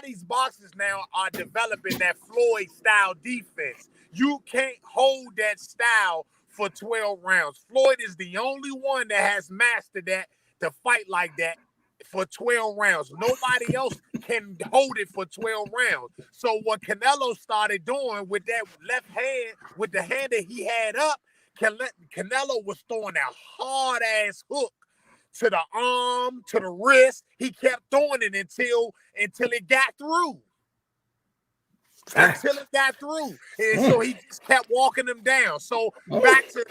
these boxers now are developing that Floyd style defense. You can't hold that style for 12 rounds. Floyd is the only one that has mastered that to fight like that for 12 rounds. Nobody else can hold it for 12 rounds. So what Canelo started doing with that left hand, with the hand that he had up, Canelo was throwing a hard-ass hook to the arm, to the wrist. He kept throwing it until it got through. Until it got through. And so he just kept walking them down. So back to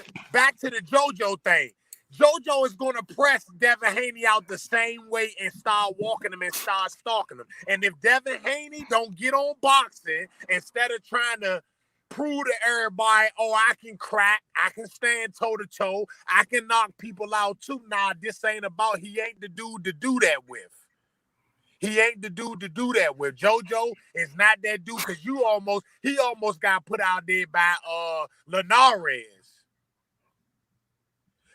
the JoJo thing. JoJo is going to press Devin Haney out the same way and start walking him and start stalking him. And if Devin Haney don't get on boxing, instead of trying to prove to everybody, oh, I can crack, I can stand toe-to-toe, I can knock people out too. Nah, this ain't about, he ain't the dude to do that with. He ain't the dude to do that with. JoJo is not that dude because he almost got put out there by Linares.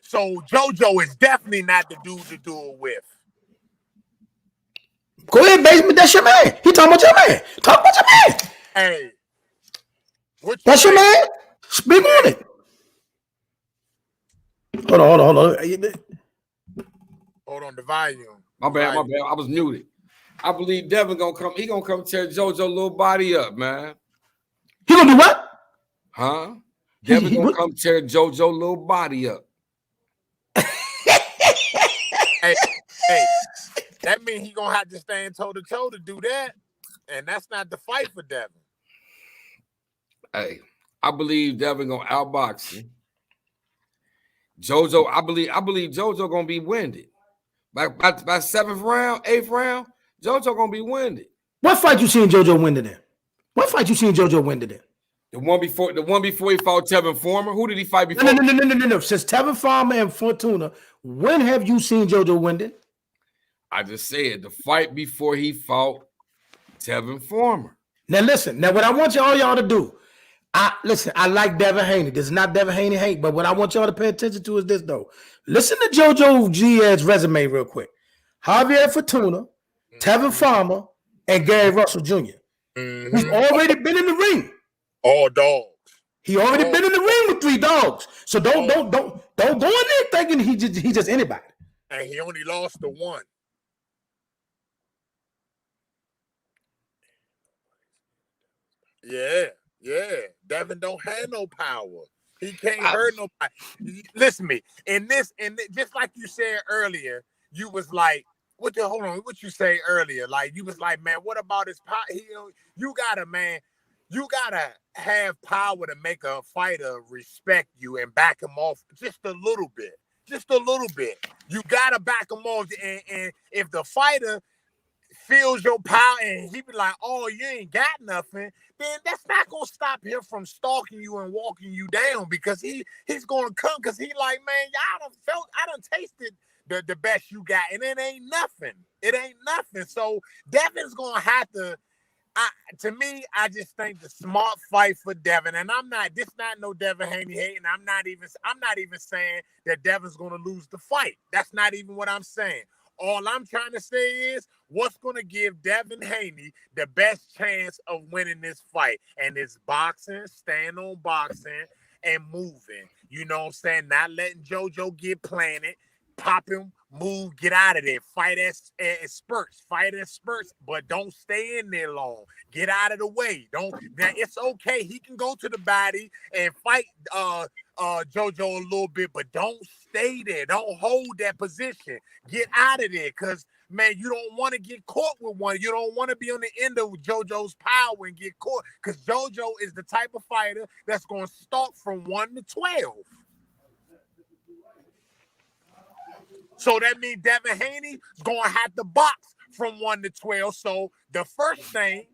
So JoJo is definitely not the dude to do it with. Go ahead, basement. That's your man. He talking about your man. Talk about your man. Hey. That's your man. Speak on it. Hold on. Hold on, the volume. My bad. I was muted. I believe Devin gonna come. He gonna come tear JoJo little body up, man. He gonna do what? Huh? Devin gonna come tear JoJo little body up. Hey, that means he gonna have to stand toe-to-toe to do that. And that's not the fight for Devin. Hey, I believe Devin gonna outbox him. JoJo, I believe JoJo gonna be winded. By 7th round, 8th round, JoJo gonna be winded. What fight you seen JoJo winded in? The one before he fought Tevin Farmer. Who did he fight before? No. Since Tevin Farmer and Fortuna, when have you seen JoJo winded? I just said the fight before he fought Tevin Farmer. Now listen. Now what I want all y'all to do. I like Devin Haney. This is not Devin Haney hate, but what I want y'all to pay attention to is this though. Listen to JoJo Giad's resume real quick. Javier Fortuna, Tevin Farmer, and Gary Russell Jr. He's already been in the ring. All dogs. He already been in the ring with 3 dogs. So don't go in there thinking he just anybody. And he only lost to 1. Yeah. Devin don't have no power. He can't hurt nobody. Listen to me. And just like you said earlier, you was like, what you say earlier? Like you was like, man, what about his power? You gotta have power to make a fighter respect you and back him off just a little bit. You gotta back him off. And if the fighter feels your power and he be like, oh, you ain't got nothing, then that's not gonna stop him from stalking you and walking you down, because he's gonna come, because he like, man, I done tasted the best you got, and it ain't nothing. It ain't nothing. So Devin's gonna have to. To me, I just think the smart fight for Devin, and this not no Devin Haney hating. I'm not even saying that Devin's gonna lose the fight. That's not even what I'm saying. All I'm trying to say is what's gonna give Devin Haney the best chance of winning this fight, and it's boxing, staying on boxing, and moving. You know what I'm saying? Not letting JoJo get planted. Pop him, move, get out of there. Fight at spurts, but don't stay in there long. Get out of the way. Now it's okay. He can go to the body and fight JoJo a little bit, but don't stay there. Don't hold that position. Get out of there, because man, you don't want to get caught with one. You don't want to be on the end of JoJo's power and get caught, because JoJo is the type of fighter that's going to start from 1 to 12. So that means Devin Haney is going to have to box from 1 to 12. So the first thing,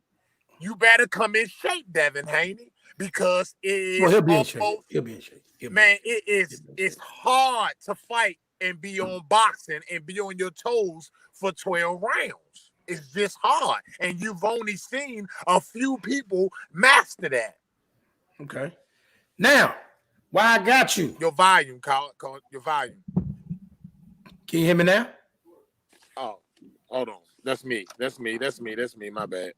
you better come in shape, Devin Haney, because it is he'll be in shape. He'll be in shape. It's hard to fight and be on boxing and be on your toes for 12 rounds. It's just hard. And you've only seen a few people master that. Okay. Now, why I got you? Your volume, Carl, your volume. Can you hear me now? Oh, hold on. That's me. My bad.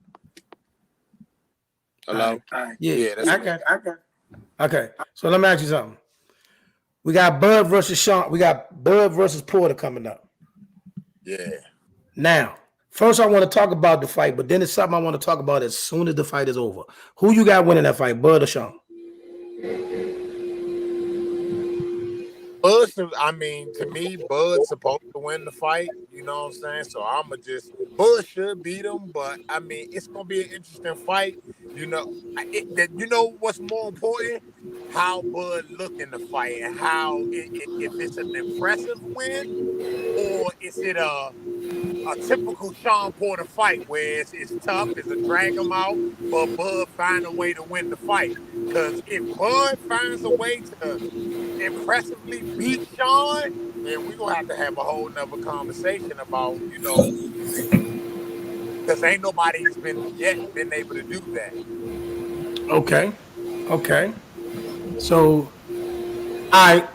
Hello? Yeah, that's I got. Okay, so let me ask you something. We got Bud versus Sean. We got Bud versus Porter coming up. Yeah. Now, first I want to talk about the fight, but then it's something I want to talk about as soon as the fight is over. Who you got winning that fight, Bud or Sean? Bud, to me, Bud's supposed to win the fight. You know what I'm saying? So Bud should beat him, but it's gonna be an interesting fight. You know what's more important? How Bud look in the fight, and how if it's an impressive win, or is it a typical Sean Porter fight where it's tough, it's a drag him out, but Bud find a way to win the fight. Because if Bud finds a way to impressively beat Sean, then we're going to have a whole nother conversation about, because ain't nobody's been able to do that. Okay. So I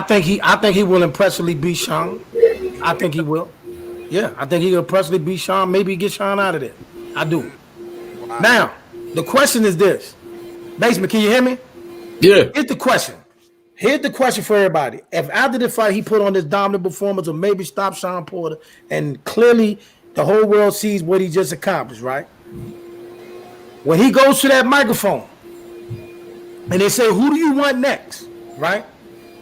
think he will impressively beat Sean. I think he will. Yeah, I think he'll impressively beat Sean. Maybe get Sean out of there. I do. Wow. Now, the question is this. Basement, can you hear me? Yeah. Here's the question for everybody. If after the fight he put on this dominant performance or maybe stop Sean Porter, and clearly the whole world sees what he just accomplished, right? When he goes to that microphone and they say, who do you want next, right?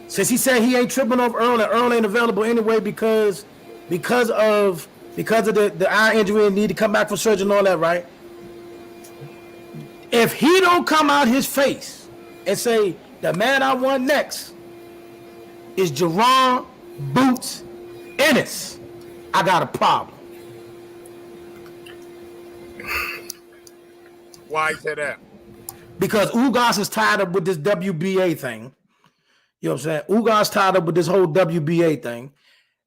Since he said he ain't tripping off Earl and Earl ain't available anyway because of the eye injury and need to come back for surgery and all that, right? If he don't come out his face and say, the man I want next is Jaron Boots Ennis, I got a problem. Why you say that? Because Ugas is tied up with this WBA thing. You know what I'm saying? Ugas tied up with this whole WBA thing.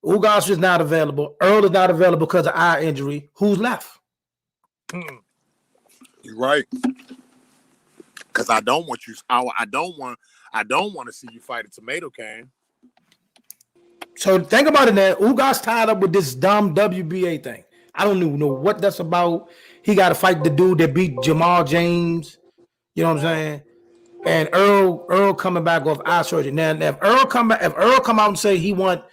Ugas is not available. Earl is not available because of eye injury. Who's left? You're right. Because I don't want to see you fight a tomato can. So think about it now. Ugas tied up with this dumb WBA thing. I don't even know what that's about. He got to fight the dude that beat Jamal James. You know what I'm saying? And Earl coming back off eye surgery. Now, if Earl come out and say he want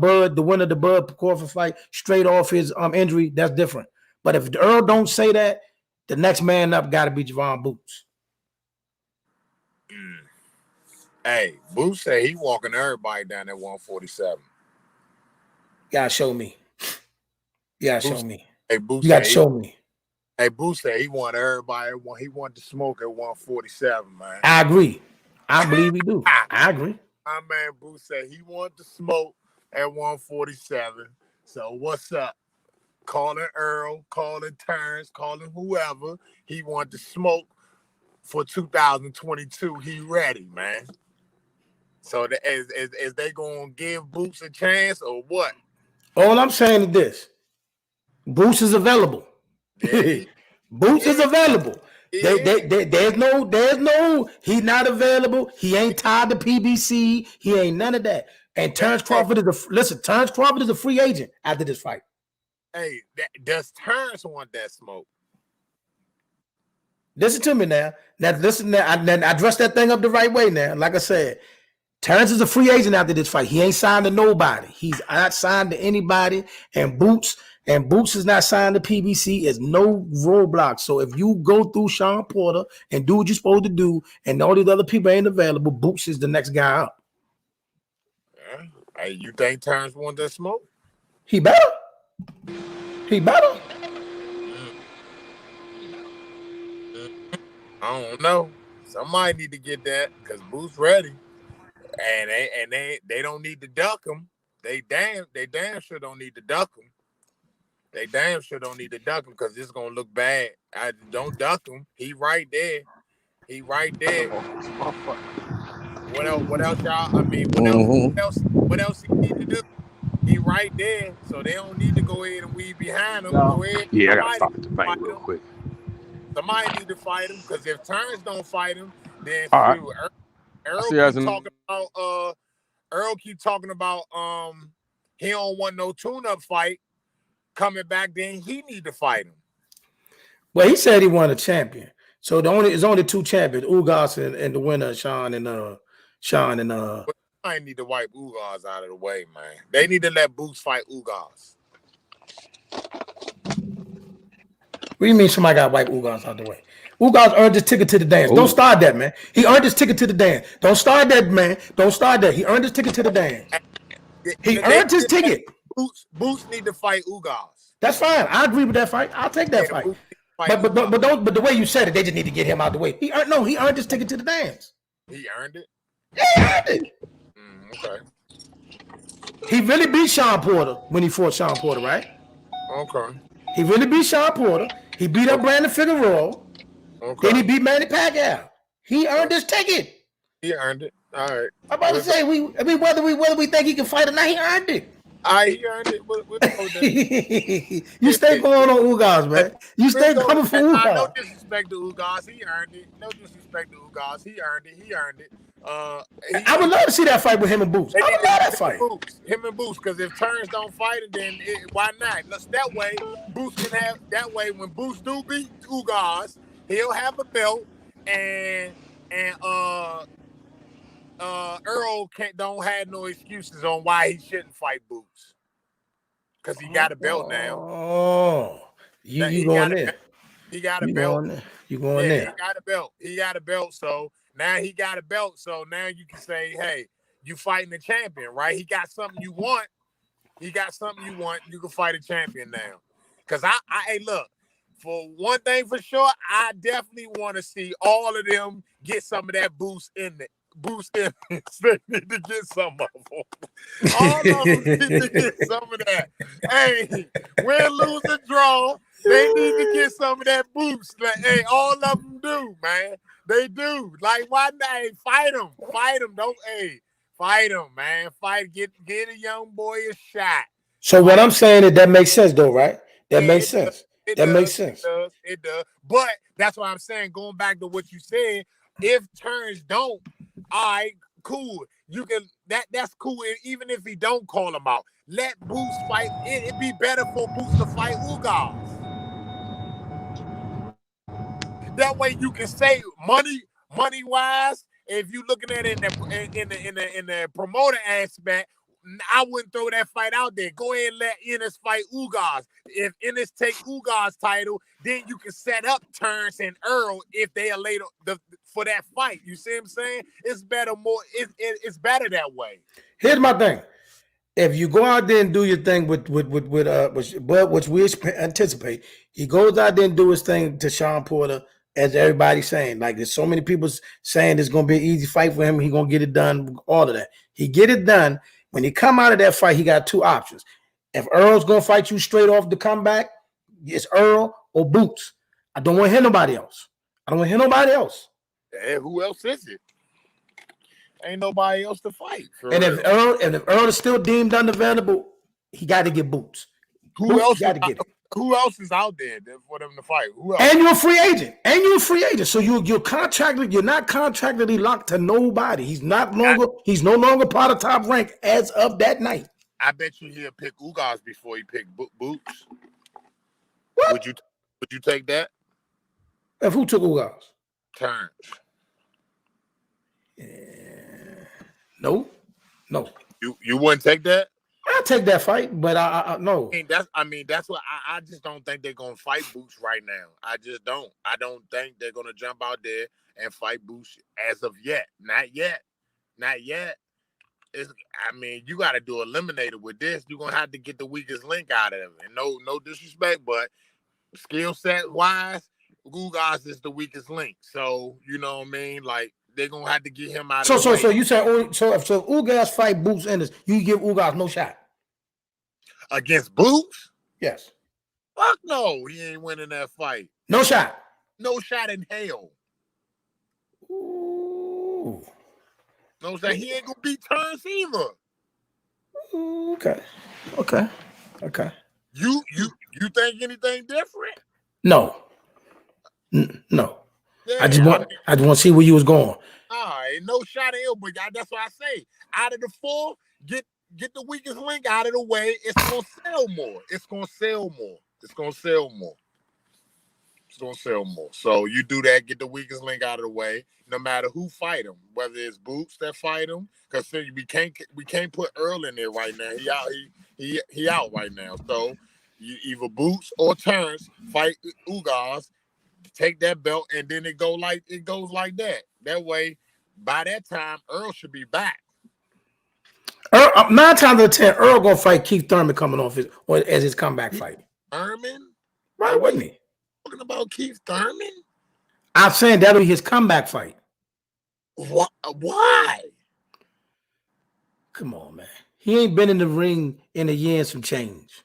Bud, the winner of the Bud Crawford fight, straight off his injury, that's different. But if Earl don't say that, the next man up got to be Jaron Boots. Hey, Boots said he walking everybody down at 147. You gotta show me. Show me. Hey, Boots, you gotta show me. Hey, Boots said he want everybody. He want to smoke at 147, man. I agree. I believe he do. I agree. My man Boots said he wanted to smoke at 147. So what's up? calling Earl, calling Terrence, calling whoever he wanted to smoke for 2022. He ready, man. So is they gonna give Boots a chance or what? All I'm saying is this: Boots is available. Yeah, Boots is available. yeah. There's no. He's not available. He ain't tied to PBC. He ain't none of that. And Terrence Crawford Terrence Crawford is a free agent after this fight. Hey, does Terrence want that smoke? Listen to me now. Now listen. Now I dressed that thing up the right way. Now, like I said, Terrence is a free agent after this fight. He ain't signed to nobody. He's not signed to anybody. And Boots is not signed to PBC. Is no roadblock. So if you go through Sean Porter and do what you're supposed to do, and all these other people ain't available, Boots is the next guy up. Yeah. Hey, you think Terrence want that smoke? He better. He better. I don't know. Somebody need to get that because Boots ready. And they don't need to duck him. They damn sure don't need to duck him. They damn sure don't need to duck him because it's gonna look bad. I don't duck him. He right there. He right there. What else, y'all? I mean, what else he need to do? He right there. So they don't need to go ahead and weave behind him. Go ahead. Yeah, I gotta stop the thing real quick. Somebody need to fight him because if Terrence don't fight him, then right. Earl keep talking about he don't want no tune-up fight coming back, then he need to fight him. Well, he said he won a champion. So it's only two champions, Ugas and the winner, Sean and I need to wipe Ugas out of the way, man. They need to let Boots fight Ugas. What do you mean somebody got to wipe Ugas out the way? Ugas earned his ticket to the dance. Ooh. Don't start that, man. He earned his ticket to the dance. Don't start that, man. Don't start that. He earned his ticket to the dance. He earned his ticket. Boots need to fight Ugas. That's fine. I agree with that fight. I'll take that fight. But the way you said it, they just need to get him out the way. He earned his ticket to the dance. He earned it? Yeah, he earned it. Okay. He really beat Sean Porter when he fought Sean Porter, right? Okay. He really beat Sean Porter. He beat up Brandon Figueroa. Okay. Then he beat Manny Pacquiao. He earned his ticket. He earned it. All right. I'm about to say whether we think he can fight or not, he earned it. He earned it. You stay going on Ugas, man. You stay coming for Ugas. No disrespect to Ugas. He earned it. No disrespect to Ugas. He earned it. He earned it. I would love to see that fight with him and Boots. I would love that fight. Him and Boots, because if Terrence don't fight it, then why not? That way, Boots can have. That way, when Boots do beat Ugas, he'll have a belt, and Earl don't have no excuses on why he shouldn't fight Boots, because he got a belt now. Oh, you going there? He got a belt. You going there? He got a belt. He got a belt. So now he got a belt. So now you can say, hey, you fighting the champion, right? He got something you want. You can fight a champion now. Because hey, look, for one thing for sure, I definitely want to see all of them get some of that boost in it. They need to get some of them. All of them need to get some of that. Hey, win, lose, or draw, they need to get some of that boost. Like, hey, all of them do, man. They do. Like, why not? Hey, fight them. Don't, fight them, man. Get a young boy a shot. So what I'm saying is that makes sense, though, right? That makes sense. Makes sense. It does. But that's why I'm saying, going back to what you said, if Terrence don't, all right, cool. You can that's cool. Even if he don't call him out, let Boots fight. It'd be better for Boots to fight Ugas. That way you can say money wise. If you looking at it in the promoter aspect, I wouldn't throw that fight out there. Go ahead and let Ennis fight Ugas. If Ennis take Ugas' title, then you can set up Terrence and Earl if they are later for that fight. You see what I'm saying? It's better it's better that way. Here's my thing. If you go out there and do your thing with Bud, which we anticipate, he goes out there and do his thing to Sean Porter, as everybody's saying. Like, there's so many people saying it's going to be an easy fight for him. He's going to get it done, all of that. He get it done. When he come out of that fight, he got two options. If Earl's gonna fight you straight off the comeback, it's Earl or Boots. I don't want to hear nobody else. I don't want to hear nobody else. And who else is it? Ain't nobody else to fight. And if Earl is still deemed unavailable, he got to get Boots. Who else got to get it? Who else is out there for them to fight? Who else? And you're a free agent. So you're contracted. You're not contractually locked to nobody. He's no longer part of Top Rank as of that night. I bet you he'll pick Ugas before he pick Boots. What? Would you take that? If who took Ugas? Terrence. No. You wouldn't take that? I'll take that fight, but I no. That's what I just don't think they're gonna fight Boots right now. I just don't. I don't think they're gonna jump out there and fight Boots as of yet. Not yet. You got to do eliminator with this. You're gonna have to get the weakest link out of him. And no disrespect, but skill set wise, Ugas is the weakest link. So you know what I mean? Like they're gonna have to get him out of the way. So you say if Ugas fight Boots Ennis, you give Ugas no shot against Boots? Yes. Fuck no, he ain't winning that fight. No shot. No shot in hell. Ooh. No shot. He ain't gonna beat Terrence either. Okay. You think anything different? No. No. Yeah, I just want to see where you was going. All right, no shot in hell, but that's what I say. Out of the four, get the weakest link out of the way. It's gonna sell more. So you do that, get the weakest link out of the way, no matter who fight him, whether it's Boots that fight him, because we can't put Earl in there right now. He out right now. So you either Boots or Terrence fight Ugas, take that belt, and then it goes like that. That way, by that time, Earl should be back. Earl, 9 times out of 10, Earl gonna fight Keith Thurman coming off as his comeback fight. Thurman? Right, wouldn't he? Talking about Keith Thurman? I'm saying that'll be his comeback fight. Why? Come on, man. He ain't been in the ring in a year and some change.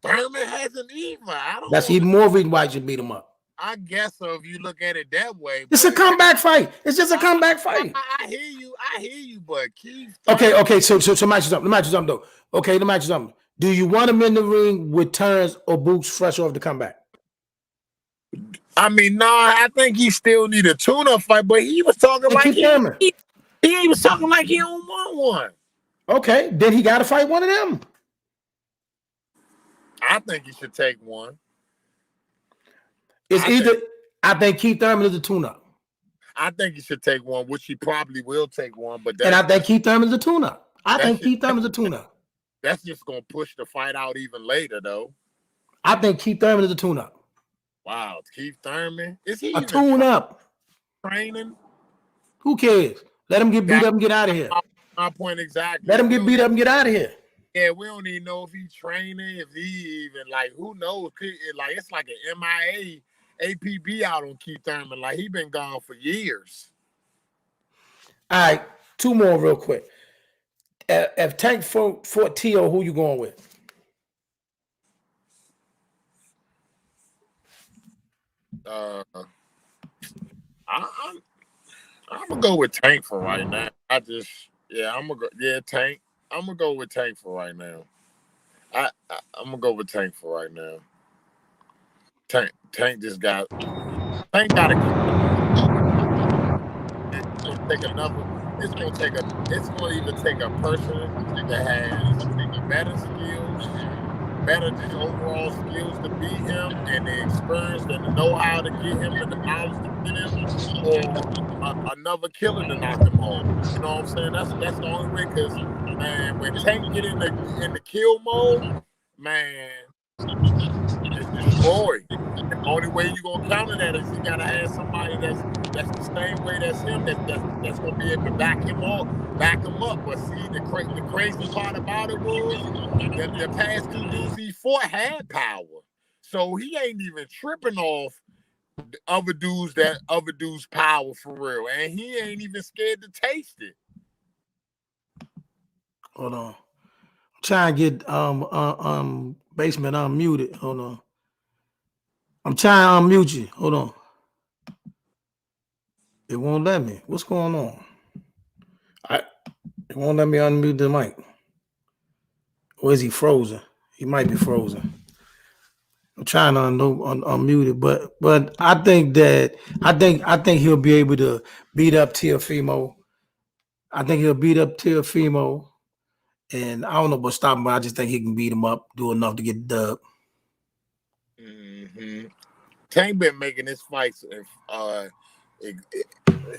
Thurman hasn't either. That's even more reason why you should beat him up. I guess so if you look at it that way. It's a comeback fight. It's just a comeback fight. I hear you, but Keith Thurman. Okay. So let me ask you something though. Okay, let me ask you something. Do you want him in the ring with Terrence or Boots fresh off the comeback? I think he still need a tune-up fight, but he was talking like he was talking like he don't want one. Okay, then he got to fight one of them. I think he should take one. I think Keith Thurman is a tune-up. I think he should take one, which he probably will take one. And I think Keith Thurman is a tune-up. Keith Thurman is a tune-up. That's just gonna push the fight out even later, though. I think Keith Thurman is a tune-up. Wow, Keith Thurman, is he a tune-up? Training? Who cares? Let him get beat up and get out of here. My point exactly. Let him get beat up and get out of here. Yeah, we don't even know if he's training, if he even who knows? It's like an MIA. APB out on Keith Thurman. Like, he been gone for years. All right, 2 more real quick. If Tank fought T.O., who you going with? I'm gonna go with Tank for right now. I'm gonna go. Tank. I'm gonna go with Tank for right now. I'm gonna go with Tank for right now. Tank just got. Tank got to. It's gonna take another. It's gonna even take a person that has better skills, better just overall skills to beat him, and the experience and the know-how to get him, and the knowledge to beat him, or another killer to knock him home. You know what I'm saying? That's the only way. Because man, when Tank get in the kill mode, man, it's destroyed. The only way you gonna counter that is you gotta have somebody that's the same way that's him, that's gonna be able to back him up. But see, the crazy part about it was the past 2 dudes he fought had power, so he ain't even tripping off other dudes' power for real, and he ain't even scared to taste it. Hold on. Trying to get basement unmuted. Hold on. I'm trying to unmute you. Hold on. It won't let me. What's going on? It won't let me unmute the mic. Or is he frozen? He might be frozen. I'm trying to unmute it, but I think he'll be able to beat up Teofimo. I think he'll beat up Teofimo, and I don't know about stopping, but I just think he can beat him up, do enough to get the dub. Mm-hmm. Tank been making his fights.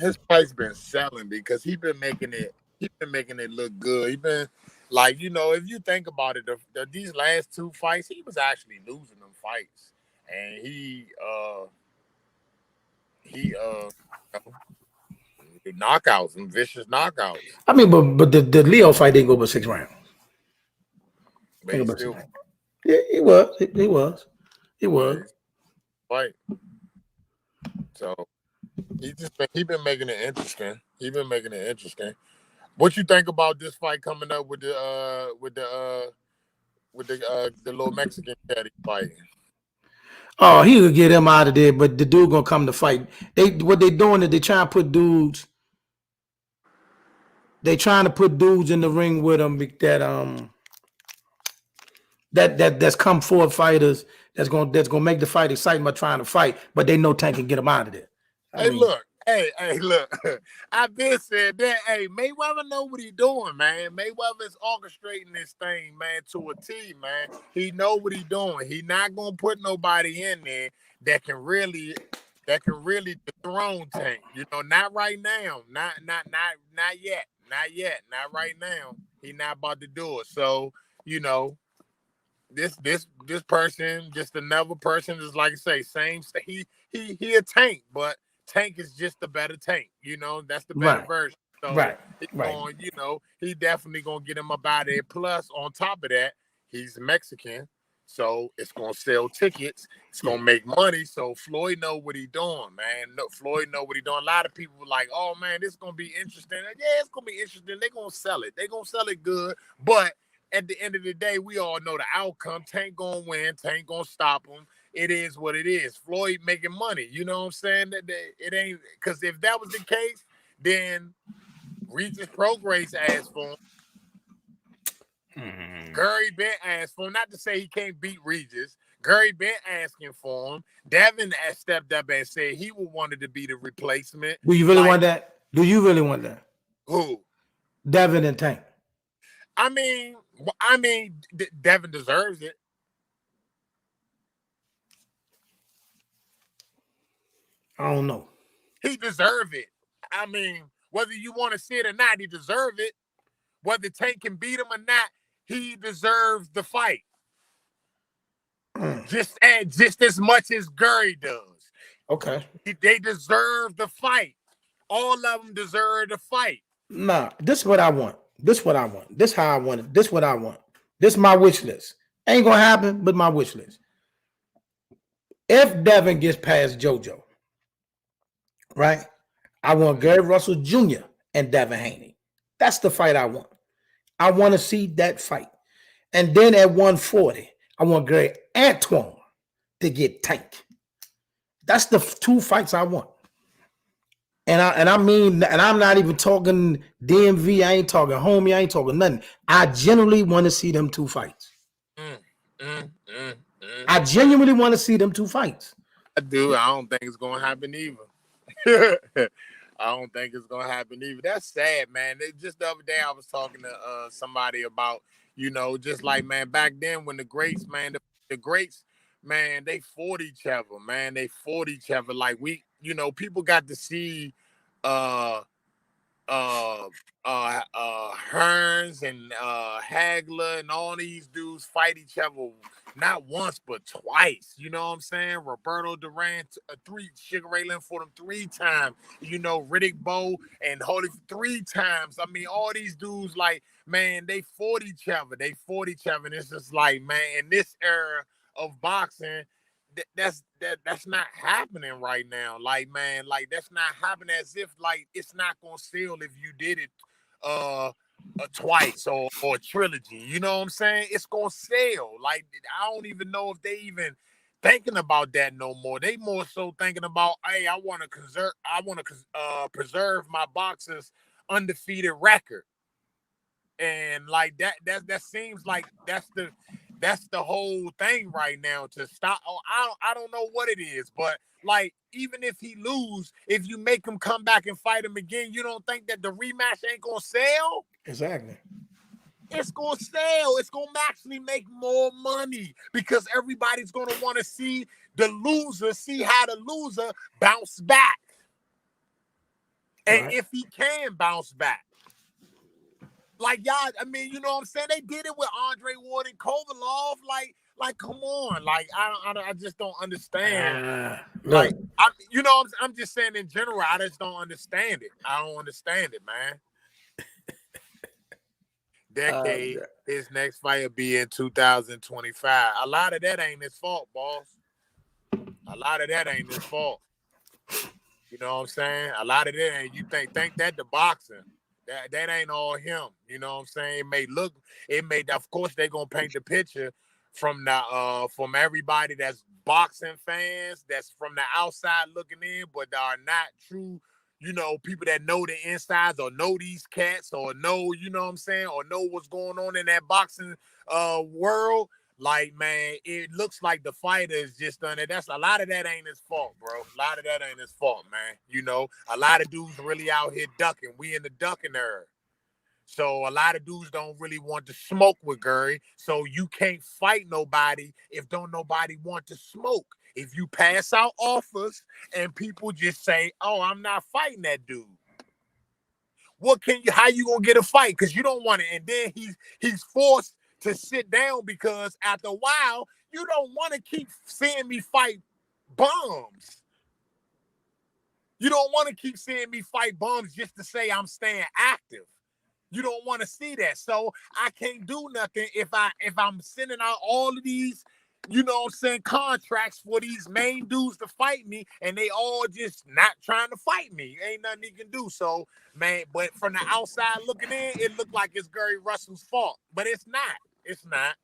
His fights been selling because he been making it. He been making it look good. He been like, if you think about it, these last two fights, he was actually losing them fights, and he knockouts and vicious knockouts. I mean, but the Leo fight didn't go but 6 rounds. But he still, yeah, he was. Fight. So he been making it interesting. What you think about this fight coming up with the little Mexican cat he fighting? Oh, he could get him out of there, but the dude gonna come to fight. What they doing is they trying to put dudes. They trying to put dudes in the ring with them that's come forward fighters that's gonna make the fight exciting by trying to fight, but they know Tank can get them out of there. Look. I've been said that. Hey, Mayweather know what he doing, man. Mayweather is orchestrating this thing, man, to a T, man. He know what he doing. He not gonna put nobody in there that can really dethrone Tank. Not right now. Not yet. Not right now. He not about to do it. So, this person, just another person, is like I say, same. He a Tank, but Tank is just a better Tank. That's the better version. So he definitely gonna get him up out of there. Plus, on top of that, he's Mexican, so it's gonna sell tickets. It's gonna make money. So Floyd know what he doing, man. Floyd know what he doing. A lot of people were like, "Oh man, this is gonna be interesting." Yeah, it's gonna be interesting. They're gonna sell it. They're gonna sell it good, but at the end of the day, we all know the outcome. Tank gonna win. Tank gonna stop him. It is what it is. Floyd making money. You know what I'm saying? That it ain't, because if that was the case, then Regis Prograis asked for him. Gary been asked for him. Not to say he can't beat Regis. Gary been asking for him. Devin stepped up and said he wanted to be the replacement. Do you really want that? Do you really want that? Who? Devin and Tank. I mean, Devin deserves it. I don't know. He deserves it. I mean, whether you want to see it or not, he deserves it. Whether Tank can beat him or not, he deserves the fight. Just as much as Gary does. Okay. They deserve the fight. All of them deserve the fight. Nah, this is what I want. This how I want it. This what I want. This my wish list. Ain't gonna happen, but my wish list. If Devin gets past JoJo, right? I want Gary Russell Jr. and Devin Haney. That's the fight I want. I want to see that fight. And then at 140, I want Gary Antoine to get Tank. That's the 2 fights I want. And I'm not even talking DMV. I ain't talking homie. I ain't talking nothing. I genuinely want to see them 2 fights. I genuinely want to see them 2 fights. I do. I don't think it's gonna happen either. I don't think it's gonna happen either. That's sad, man. Just the other day, I was talking to somebody about, just like, man, back then when the greats, man, the greats, man, they fought each other, man. They fought each other. Like people got to see Hearns and Hagler and all these dudes fight each other not once but twice. You know what I'm saying? Roberto Duran, 3, Sugar Ray Leonard fought him 3 times. Riddick Bowe and Holy 3 times. I mean, all these dudes, like, man, they fought each other. And it's just like, man, in this era of boxing, that's not happening right now. Like, man, like, that's not happening, as if like it's not gonna sell if you did it twice or a trilogy. You know what I'm saying? It's gonna sell. Like I don't even know if they even thinking about that no more. They more so thinking about, hey, I want to preserve my boxer's undefeated record. And like that seems like that's the whole thing right now to stop. Oh, I don't know what it is, but like even if he lose, if you make him come back and fight him again, you don't think that the rematch ain't gonna sell? Exactly. It's gonna sell. It's gonna actually make more money because everybody's gonna want to see how the loser bounce back, and Right. if he can bounce back. Like y'all, I mean, you know what I'm saying? They did it with Andre Ward and Kovalov. Like, come on. Like, I just don't understand. Look, I'm just saying in general, I just don't understand it. I don't understand it, man. Decade, his next fight will be in 2025. A lot of that ain't his fault, boss. A lot of that ain't his fault. You know what I'm saying? A lot of that ain't. You think that the boxing. That ain't all him. You know what I'm saying? Of course they gonna paint the picture from everybody that's boxing fans, that's from the outside looking in, but are not true, people that know the insides or know these cats or know, you know what I'm saying, or know what's going on in that boxing world. Like, man, it looks like the fighter is just done it. That's a lot of that ain't his fault, bro. A lot of that ain't his fault, man. A lot of dudes really out here ducking. We in the ducking era. So a lot of dudes don't really want to smoke with Gary. So you can't fight nobody if don't nobody want to smoke. If you pass out offers and people just say, oh, I'm not fighting that dude. How you gonna get a fight? Because you don't want it. And then he's forced to sit down because after a while, you don't want to keep seeing me fight bums. You don't want to keep seeing me fight bums just to say I'm staying active. You don't want to see that. So I can't do nothing if I'm sending out all of these, you know what I'm saying, contracts for these main dudes to fight me and they all just not trying to fight me. Ain't nothing he can do. So, man, but from the outside looking in, it looked like it's Gary Russell's fault. But it's not. It's not.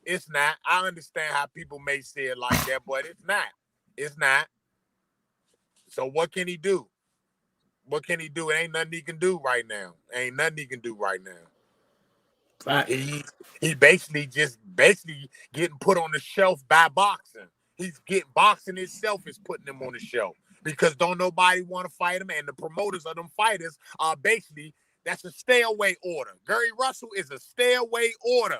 It's not. I understand how people may say it like that, but it's not. It's not. So what can he do? What can he do? It ain't nothing he can do right now. Ain't nothing he can do right now. right. He basically getting put on the shelf by boxing. Boxing itself is putting him on the shelf because don't nobody want to fight him, and the promoters of them fighters are basically, that's a stay away order. Gary Russell is a stay away order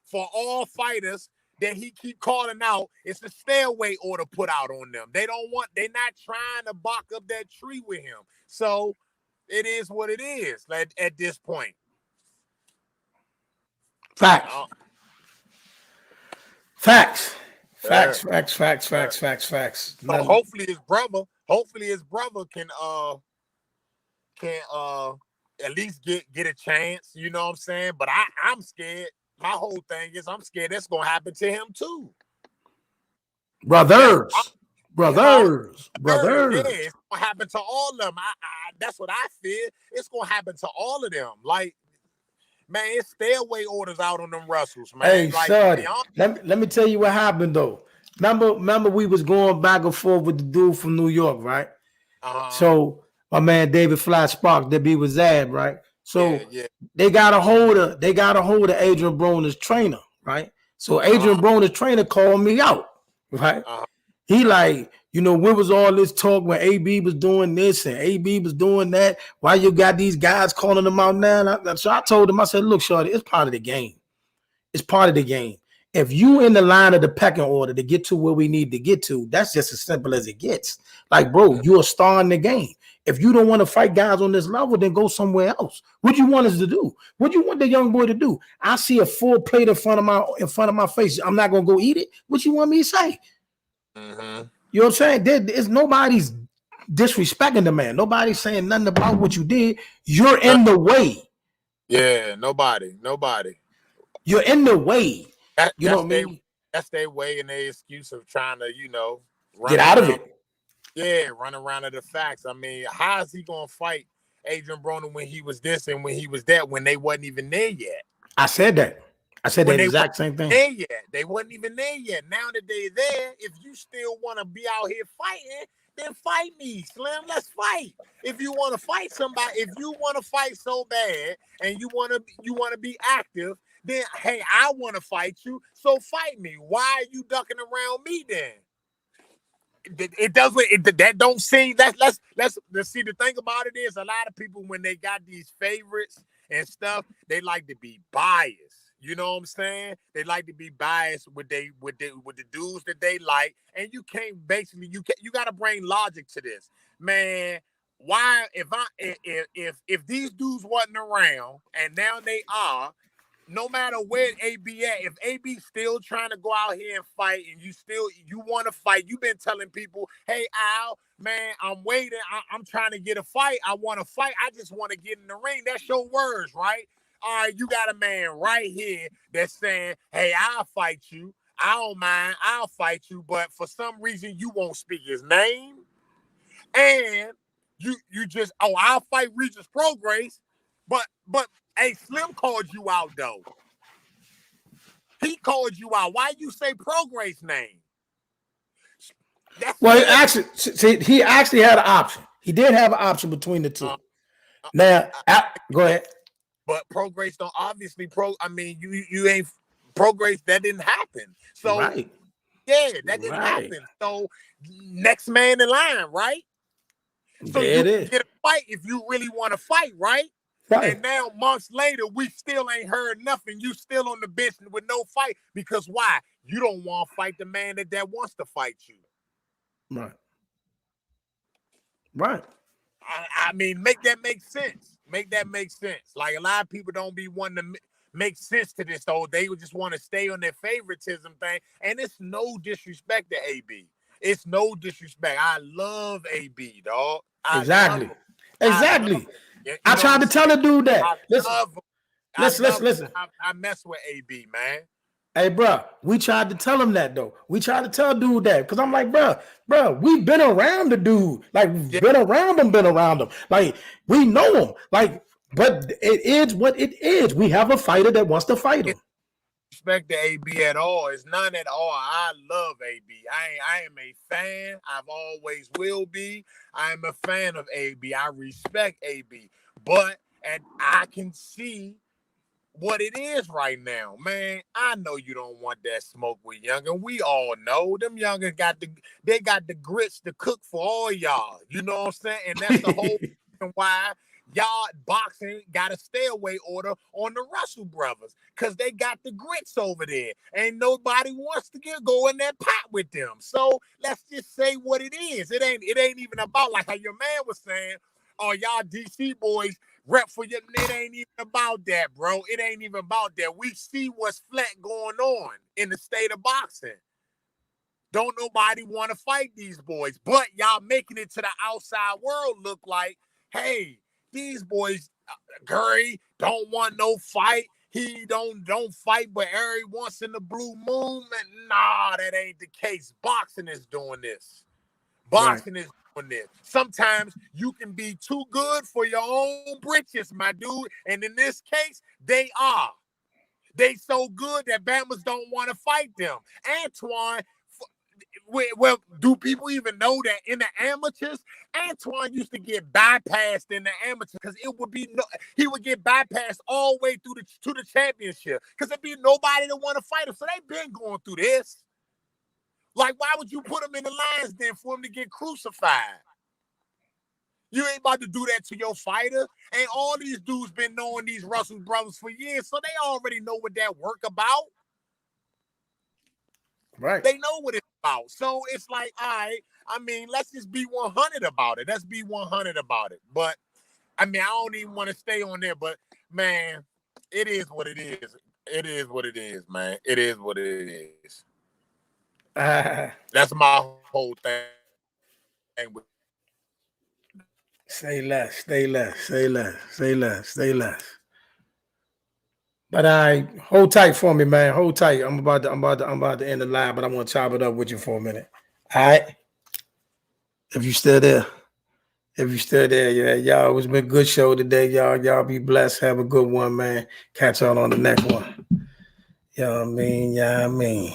for all fighters that he keep calling out. It's a stay away order put out on them. They're not trying to bark up that tree with him. So it is what it is at this point. Facts. Facts. Facts. Yeah. Facts. So hopefully his brother can at least get a chance, you know what I'm saying? But I'm scared. My whole thing is I'm scared that's gonna happen to him too. Brothers. Yeah, it's gonna happen to all of them. That's what I fear. It's gonna happen to all of them. Like, man, it's stay away orders out on them Russells, man. Hey, like, Shorty, let me tell you what happened though. Remember we was going back and forth with the dude from New York, right? So my man David Fly Sparks, that be with Zab, right? So they got a hold of Adrian Broner's trainer, right? So Adrian Broner's trainer called me out, right? He like, where was all this talk when AB was doing this and AB was doing that? Why you got these guys calling them out now? So I told him, I said, look, Shorty, it's part of the game. It's part of the game. If you in the line of the pecking order to get to where we need to get to, that's just as simple as it gets. Like, bro, you're a star in the game. If you don't want to fight guys on this level, then go somewhere else. What you want us to do? What you want the young boy to do? I see a full plate in front of my face. I'm not gonna go eat it. What you want me to say? Mm-hmm. You know what I'm saying? There's nobody's disrespecting the man. Nobody's saying nothing about what you did. You're in the way. Yeah, nobody. You're in the way. You know what I mean? That's their way and their excuse of trying to, get out of it. Yeah, run around to the facts. I mean, how is he gonna fight Adrian Broner when he was this and when he was that, when they wasn't even there yet. I said that. I said When the they exact same thing. there yet. They wasn't even there yet. Now that they're there, if you still want to be out here fighting, then fight me, Slim. Let's fight. If you want to fight somebody, if you want to fight so bad and you want to be active, then hey, I want to fight you. So fight me. Why are you ducking around me then? It doesn't. That don't seem. Let's see. The thing about it is, a lot of people when they got these favorites and stuff, they like to be biased. You know what I'm saying? They like to be biased with the dudes that they like, and you can't basically you got to bring logic to this, man. Why if these dudes wasn't around and now they are, no matter where AB at, if AB still trying to go out here and fight, and you want to fight, you've been telling people, hey Al, man, I'm waiting, I'm trying to get a fight, I want to fight, I just want to get in the ring. That's your words, right? All right, you got a man right here that's saying, hey, I'll fight you. I don't mind. I'll fight you. But for some reason, you won't speak his name. And you just, I'll fight Regis Prograis. But hey, Slim called you out, though. He called you out. Why you say Prograis' name? Well, he actually had an option. He did have an option between the two. Now, go ahead. But Prograis don't obviously you ain't Prograis, that didn't happen. So right. Yeah, that didn't happen. So next man in line, right? So there you it is. Get a fight if you really want to fight, right? Right. And now months later, we still ain't heard nothing. You still on the bench with no fight because why? You don't want to fight the man that wants to fight you. Right. Right. I mean, make that make sense. Make that make sense. Like a lot of people don't be wanting to make sense to this, though. They would just want to stay on their favoritism thing. And it's no disrespect to AB. It's no disrespect. I love AB, dog. Exactly. I tried to tell the dude that. Listen. I mess with AB, man. Hey, bro, we tried to tell him that, though. We tried to tell dude that because I'm like, bro, we've been around the dude. Like, we've been around him. Like, we know him. Like, but it is what it is. We have a fighter that wants to fight him. Respect to AB at all. It's none at all. I love AB. I am a fan. I've always will be. I am a fan of AB. I respect AB. But and I can see what it is right now, man. I know you don't want that smoke with Youngin. We all know them Youngin got the grits to cook for all y'all. You know what I'm saying? And that's the whole reason why y'all boxing got a stay away order on the Russell brothers because they got the grits over there, and nobody wants to go in that pot with them. So let's just say what it is. It ain't even about like how your man was saying. Oh, y'all DC boys rep for your. It ain't even about that, bro. It ain't even about that. We see what's flat going on in the state of boxing. Don't nobody want to fight these boys, but y'all making it to the outside world look like, hey, these boys, Curry don't want no fight. He don't fight, but every once in the blue moon, man, nah, that ain't the case. Boxing is doing this. Boxing is doing this. Sometimes you can be too good for your own britches, my dude. And in this case, they are. They so good that Bammers don't want to fight them. Antoine, well, do people even know that in the amateurs, Antoine used to get bypassed in the amateurs because he would get bypassed all the way through to the championship because there'd be nobody to want to fight him. So they've been going through this. Like, why would you put him in the lines then for him to get crucified? You ain't about to do that to your fighter. And all these dudes been knowing these Russell brothers for years, so they already know what that work about. Right. They know what it's about. So it's like, all right, I mean, let's just be 100 about it. Let's be 100 about it. But, I mean, I don't even want to stay on there, but, man, it is what it is. It is what it is, man. It is what it is. That's my whole thing. Say less. But hold tight for me, man. Hold tight. I'm about to end the live, but I'm gonna chop it up with you for a minute. All right. If you still there. If you still there, yeah, y'all. It's been a good show today, y'all. Y'all be blessed. Have a good one, man. Catch y'all on the next one. You know what I mean? Yeah, I mean.